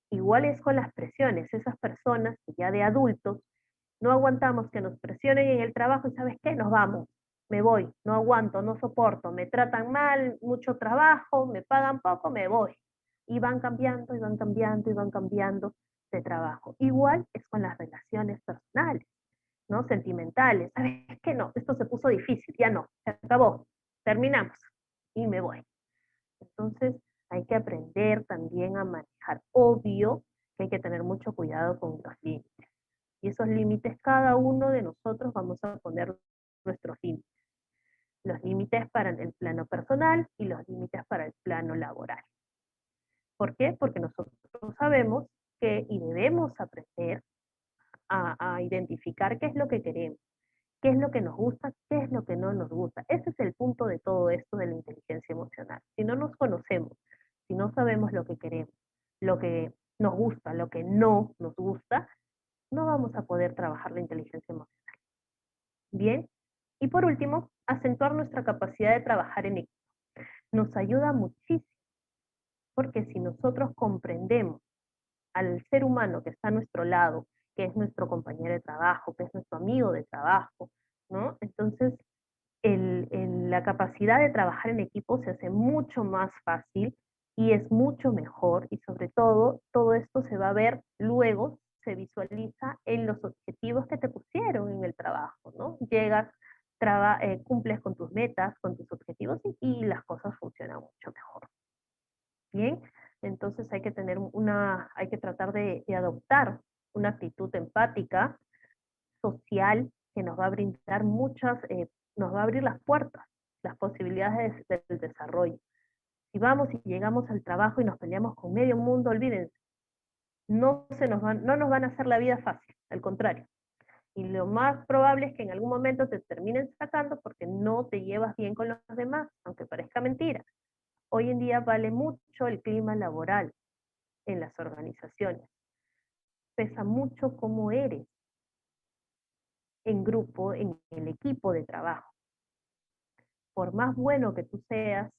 Igual es con las presiones, esas personas que ya de adultos no aguantamos que nos presionen en el trabajo y ¿sabes qué? Nos vamos, me voy, no aguanto, no soporto, me tratan mal, mucho trabajo, me pagan poco, me voy. Y van cambiando, y van cambiando, y van cambiando de trabajo. Igual es con las relaciones personales, ¿no? Sentimentales. ¿Sabes qué? No, esto se puso difícil, ya no, se acabó, terminamos y me voy. Entonces, hay que aprender también a manejar. Obvio que hay que tener mucho cuidado con los límites. Y esos límites, cada uno de nosotros vamos a poner nuestros límites. Los límites para el plano personal y los límites para el plano laboral. ¿Por qué? Porque nosotros sabemos que y debemos aprender a identificar qué es lo que queremos, qué es lo que nos gusta, qué es lo que no nos gusta. Ese es el punto de todo esto de la inteligencia emocional. Si no nos conocemos, si no sabemos lo que queremos, lo que nos gusta, lo que no nos gusta, no vamos a poder trabajar la inteligencia emocional. Bien, y por último, acentuar nuestra capacidad de trabajar en equipo. Nos ayuda muchísimo, porque si nosotros comprendemos al ser humano que está a nuestro lado, que es nuestro compañero de trabajo, que es nuestro amigo de trabajo, ¿no? Entonces, la capacidad de trabajar en equipo se hace mucho más fácil y es mucho mejor y sobre todo esto se va a ver luego, se visualiza en los objetivos que te pusieron en el trabajo, ¿no? Llegas, cumples con tus metas, con tus objetivos y las cosas funcionan mucho mejor. Bien, entonces hay que hay que tratar de adoptar una actitud empática, social, que nos va a brindar nos va a abrir las puertas, las posibilidades del desarrollo. Si vamos y llegamos al trabajo y nos peleamos con medio mundo, olvídense, no nos van a hacer la vida fácil, al contrario. Y lo más probable es que en algún momento te terminen sacando porque no te llevas bien con los demás, aunque parezca mentira. Hoy en día vale mucho el clima laboral en las organizaciones. Pesa mucho cómo eres en grupo, en el equipo de trabajo. Por más bueno que tú seas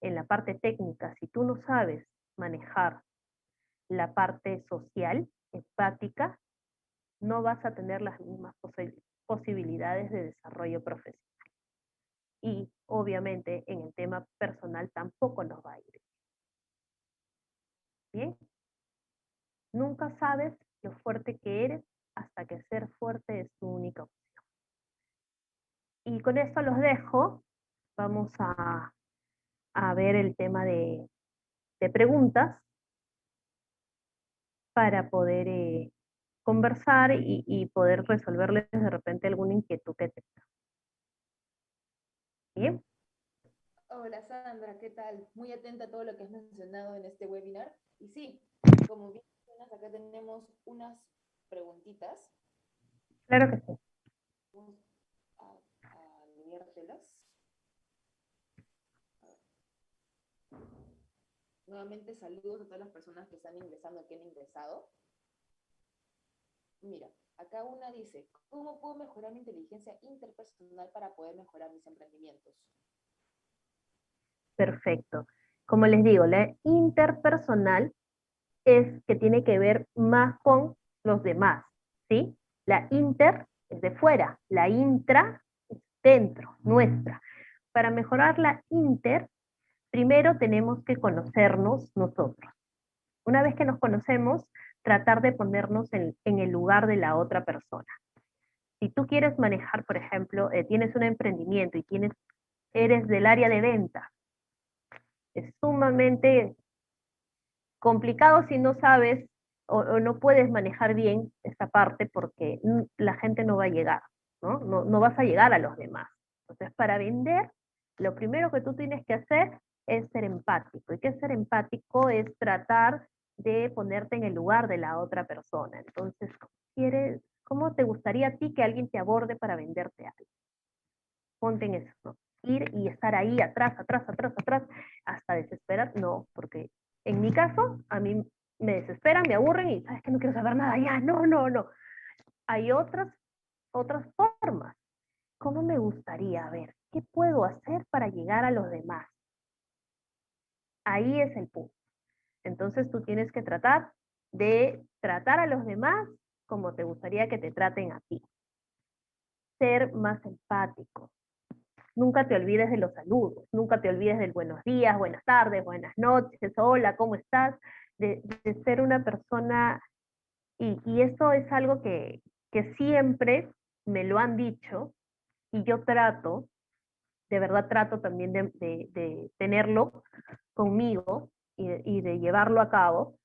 en la parte técnica, si tú no sabes manejar la parte social, empática, no vas a tener las mismas posibilidades de desarrollo profesional. Y obviamente en el tema personal tampoco nos va a ir. nunca sabes lo fuerte que eres hasta que ser fuerte es tu única opción. Y con esto los dejo. Vamos a ver el tema de preguntas para poder conversar y poder resolverles de repente alguna inquietud que tengan. ¿Bien? Hola Sandra, ¿qué tal? Muy atenta a todo lo que has mencionado en este webinar. Y sí, como bien mencionas, acá tenemos unas preguntitas. Claro que sí. Vamos a leértelas. A ver. Nuevamente saludos a todas las personas que están ingresando, que han ingresado. Mira, acá una dice, ¿cómo puedo mejorar mi inteligencia interpersonal para poder mejorar mis emprendimientos? Perfecto. Como les digo, la interpersonal es que tiene que ver más con los demás, ¿sí? La inter es de fuera, la intra es dentro, nuestra. Para mejorar la inter, primero tenemos que conocernos nosotros. Una vez que nos conocemos, tratar de ponernos en el lugar de la otra persona. Si tú quieres manejar, por ejemplo, tienes un emprendimiento y eres del área de venta, es sumamente complicado si no sabes o no puedes manejar bien esta parte porque la gente no va a llegar, ¿no? No vas a llegar a los demás. Entonces, para vender, lo primero que tú tienes que hacer es ser empático. ¿Y qué es ser empático? Es tratar de ponerte en el lugar de la otra persona. Entonces, ¿cómo te gustaría a ti que alguien te aborde para venderte algo? Ponte en eso, ¿no? Ir y estar ahí atrás, atrás, atrás, atrás, hasta desesperar, no, porque en mi caso, a mí me desesperan, me aburren y sabes que no quiero saber nada, ya, no, no, no. Hay otras formas. ¿Cómo me gustaría? A ver, ¿qué puedo hacer para llegar a los demás? Ahí es el punto. Entonces tú tienes que tratar de tratar a los demás como te gustaría que te traten a ti. Ser más empático. Nunca te olvides de los saludos, nunca te olvides del buenos días, buenas tardes, buenas noches, hola, ¿cómo estás? De ser una persona, y eso es algo que siempre me lo han dicho, y yo trato, de verdad trato también de tenerlo conmigo y de llevarlo a cabo,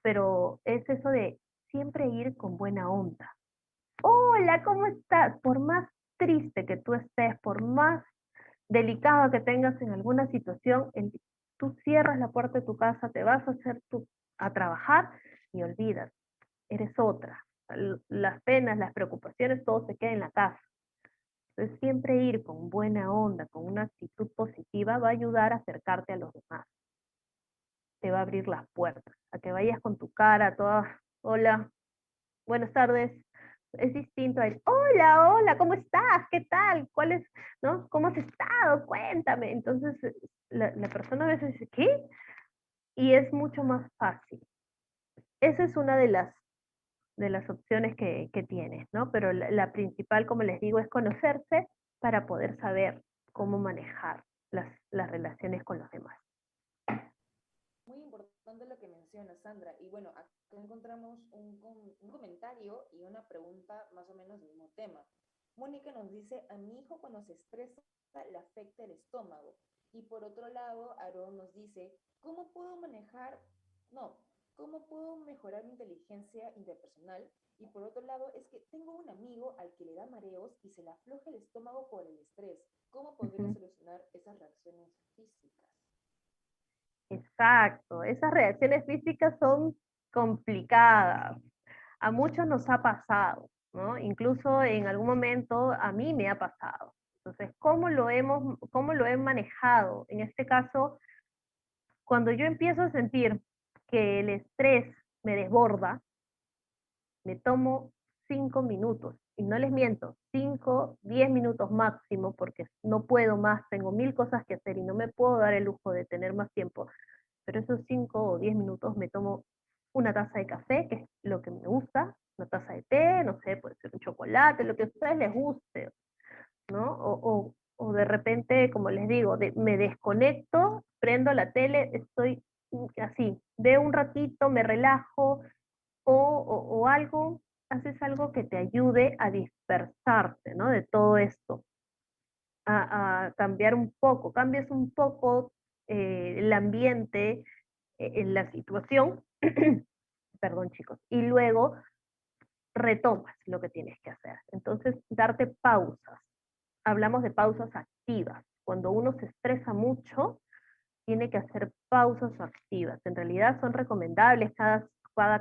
pero es eso de siempre ir con buena onda. Hola, ¿cómo estás? Por más triste que tú estés, por más delicado que tengas en alguna situación, tú cierras la puerta de tu casa, te vas a trabajar y olvidas, eres otra. Las penas, las preocupaciones, todo se queda en la casa. Entonces siempre ir con buena onda, con una actitud positiva, va a ayudar a acercarte a los demás. Te va a abrir las puertas, a que vayas con tu cara toda, hola, buenas tardes. Es distinto a ir, hola, hola, ¿cómo estás? ¿Qué tal? ¿Cuál es, no? ¿Cómo has estado? Cuéntame. Entonces, la persona a veces dice, ¿qué? Y es mucho más fácil. Esa es una de las opciones que tienes, ¿no? Pero la principal, como les digo, es conocerse para poder saber cómo manejar las relaciones con los demás. Muy importante lo que menciona Sandra. Y bueno, acá encontramos un comentario y una pregunta más o menos del mismo tema. Mónica nos dice, a mi hijo cuando se estresa le afecta el estómago. Y por otro lado, Aaron nos dice, ¿cómo puedo manejar, no, cómo puedo mejorar mi inteligencia interpersonal? Y por otro lado, es que tengo un amigo al que le da mareos y se le afloja el estómago por el estrés. ¿Cómo podría Ujú. solucionar esas reacciones físicas? Exacto, esas reacciones físicas son complicadas. A muchos nos ha pasado, ¿no? Incluso en algún momento a mí me ha pasado. Entonces, cómo lo he manejado? En este caso, cuando yo empiezo a sentir que el estrés me desborda, me tomo 5 minutos, y no les miento, 5, 10 minutos máximo, porque no puedo más, tengo mil cosas que hacer y no me puedo dar el lujo de tener más tiempo, pero esos 5 o 10 minutos me tomo una taza de café, que es lo que me gusta, una taza de té, no sé, puede ser un chocolate, lo que a ustedes les guste, ¿no? O de repente, como les digo, me desconecto, prendo la tele, estoy así, veo un ratito, me relajo, o algo, haces algo que te ayude a dispersarte, ¿no? De todo esto, a cambiar un poco, cambias un poco el ambiente, en la situación, perdón chicos, y luego retomas lo que tienes que hacer. Entonces, darte pausas. Hablamos de pausas activas. Cuando uno se estresa mucho, tiene que hacer pausas activas. En realidad son recomendables cada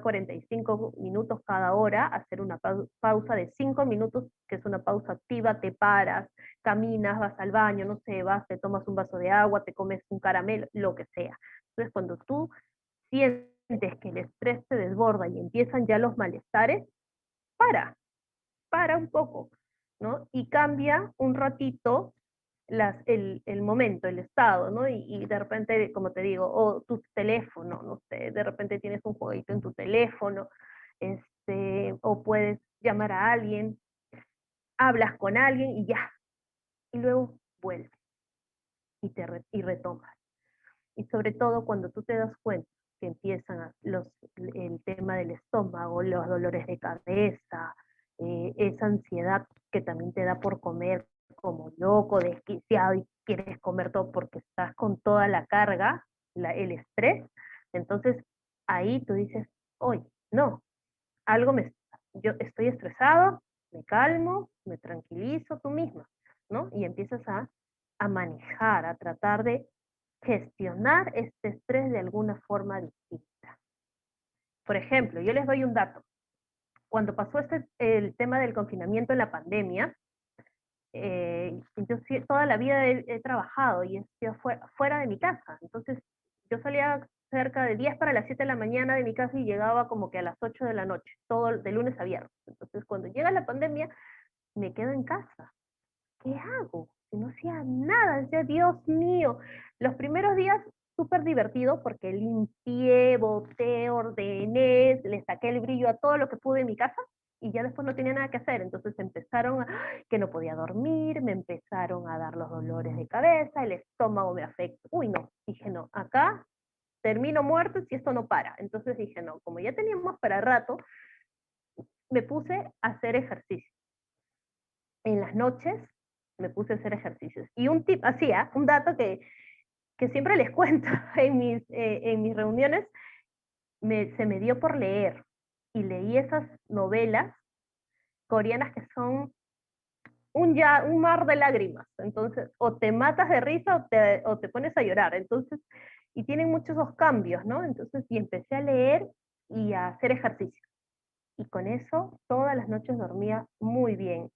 45 minutos, cada hora, hacer una pausa de 5 minutos, que es una pausa activa, te paras, caminas, vas al baño, no sé, vas, te tomas un vaso de agua, te comes un caramelo, lo que sea. Entonces, cuando tú sientes que el estrés te desborda y empiezan ya los malestares, para, para un poco, ¿no? Y cambia un ratito el momento, el estado, ¿no? Y de repente, como te digo, o tu teléfono, no sé, de repente tienes un jueguito en tu teléfono, o puedes llamar a alguien, hablas con alguien y ya, y luego vuelves y retomas. Y sobre todo cuando tú te das cuenta que empiezan el tema del estómago, los dolores de cabeza, esa ansiedad que también te da por comer como loco, desquiciado y quieres comer todo porque estás con toda la carga, el estrés, entonces ahí tú dices, hoy, no, algo yo estoy estresado, me calmo, me tranquilizo tú misma, ¿no? Y empiezas a manejar, a tratar de gestionar este estrés de alguna forma distinta. Por ejemplo, yo les doy un dato. Cuando pasó el tema del confinamiento en la pandemia, yo toda la vida he trabajado y he sido fuera de mi casa. Entonces, yo salía cerca de 10 para las 7 de la mañana de mi casa y llegaba como que a las 8 de la noche, todo de lunes a viernes. Entonces, cuando llega la pandemia, me quedo en casa. ¿Qué hago? Que no hacía nada, decía, Dios mío. Los primeros días súper divertido porque limpié, boté, ordené, le saqué el brillo a todo lo que pude en mi casa y ya después no tenía nada que hacer. Entonces empezaron que no podía dormir, me empezaron a dar los dolores de cabeza, el estómago me afectó. Uy, no, dije, no, acá termino muerto si esto no para. Entonces dije, no, como ya teníamos para rato, me puse a hacer ejercicio. En las noches me puse a hacer ejercicios. Y un tip, hacía un dato que siempre les cuento en mis reuniones, se me dio por leer. Y leí esas novelas coreanas que son un mar de lágrimas. Entonces, o te matas de risa o te pones a llorar. Entonces, y tienen muchos esos cambios, ¿no? Entonces, y empecé a leer y a hacer ejercicio. Y con eso, todas las noches dormía muy bien.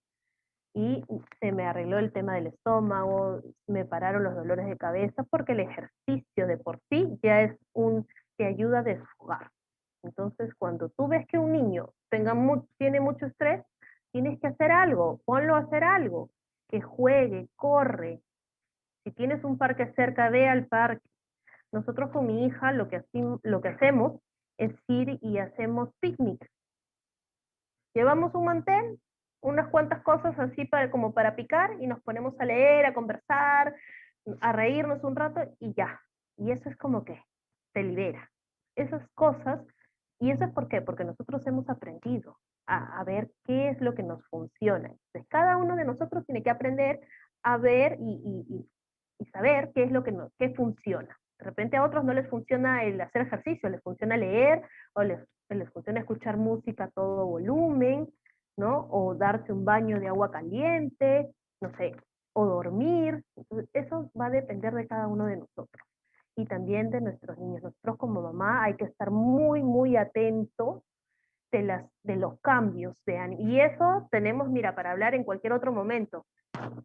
Y se me arregló el tema del estómago, me pararon los dolores de cabeza, porque el ejercicio de por sí ya te ayuda a desfogar. Entonces, cuando tú ves que un niño tiene mucho estrés, tienes que hacer algo, ponlo a hacer algo, que juegue, corre. Si tienes un parque cerca, ve al parque. Nosotros con mi hija lo que hacemos es ir y hacemos picnic. Llevamos un mantel, unas cuantas cosas así como para picar y nos ponemos a leer, a conversar, a reírnos un rato y ya. Y eso es como que te libera. Esas cosas, ¿y eso es por qué? Porque nosotros hemos aprendido a ver qué es lo que nos funciona. Entonces, cada uno de nosotros tiene que aprender a ver y saber qué es lo qué funciona. De repente a otros no les funciona el hacer ejercicio, les funciona leer o les funciona escuchar música a todo volumen, ¿no? O darse un baño de agua caliente, no sé, o dormir. Entonces, eso va a depender de cada uno de nosotros y también de nuestros niños. Nosotros como mamá hay que estar muy, muy atentos de los cambios de ánimo. Y eso tenemos, mira, para hablar en cualquier otro momento.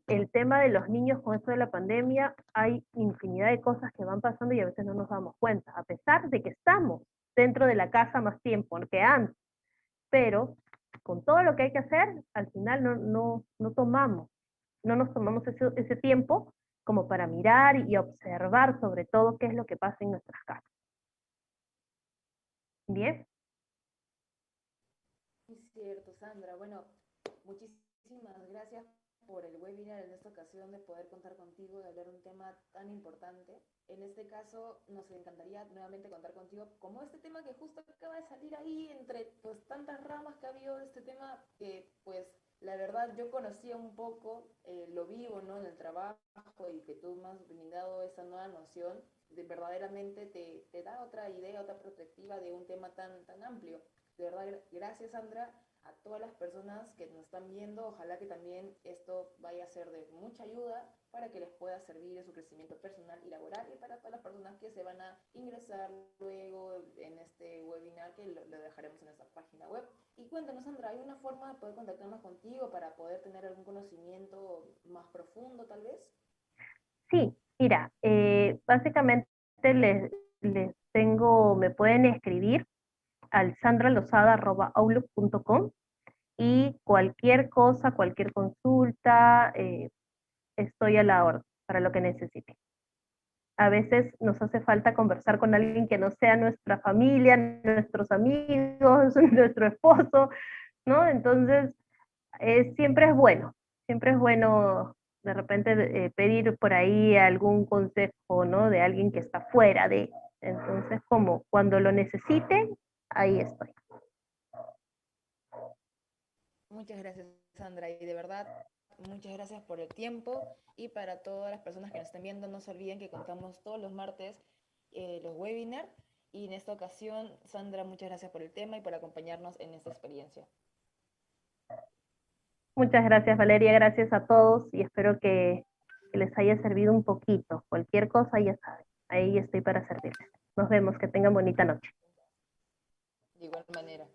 El tema de los niños con esto de la pandemia, hay infinidad de cosas que van pasando y a veces no nos damos cuenta, a pesar de que estamos dentro de la casa más tiempo que antes, pero con todo lo que hay que hacer, al final no nos tomamos ese tiempo como para mirar y observar sobre todo qué es lo que pasa en nuestras casas. Bien. Es cierto, Sandra. Bueno, muchísimas gracias por el webinar en esta ocasión, de poder contar contigo y hablar de un tema tan importante. En este caso, nos encantaría nuevamente contar contigo, como este tema que justo acaba de salir ahí, entre pues tantas ramas que ha habido de este tema, que pues la verdad yo conocía un poco, lo vivo, ¿no? En el trabajo, y que tú me has brindado esa nueva noción, de verdaderamente te da otra idea, otra perspectiva de un tema tan amplio. De verdad, gracias, Sandra, a todas las personas que nos están viendo. Ojalá que también esto vaya a ser de mucha ayuda para que les pueda servir en su crecimiento personal y laboral, y para todas las personas que se van a ingresar luego en este webinar, que lo dejaremos en nuestra página web. Y cuéntanos, Sandra, ¿hay una forma de poder contactarnos contigo para poder tener algún conocimiento más profundo, tal vez? Sí, mira, básicamente les tengo, me pueden escribir al sandralosada@outlook.com, y cualquier cosa, cualquier consulta, estoy a la orden para lo que necesiten. A veces nos hace falta conversar con alguien que no sea nuestra familia, nuestros amigos, nuestro esposo, ¿no? Entonces, siempre es bueno de repente pedir por ahí algún consejo, ¿no? De alguien que está fuera de. Entonces, como cuando lo necesiten, ahí estoy. Muchas gracias, Sandra, y de verdad, muchas gracias por el tiempo. Y para todas las personas que nos estén viendo, no se olviden que contamos todos los martes los webinars. Y en esta ocasión, Sandra, muchas gracias por el tema y por acompañarnos en esta experiencia. Muchas gracias, Valeria, gracias a todos, y espero que les haya servido un poquito. Cualquier cosa, ya saben, ahí estoy para servirles. Nos vemos, que tengan bonita noche. De igual manera.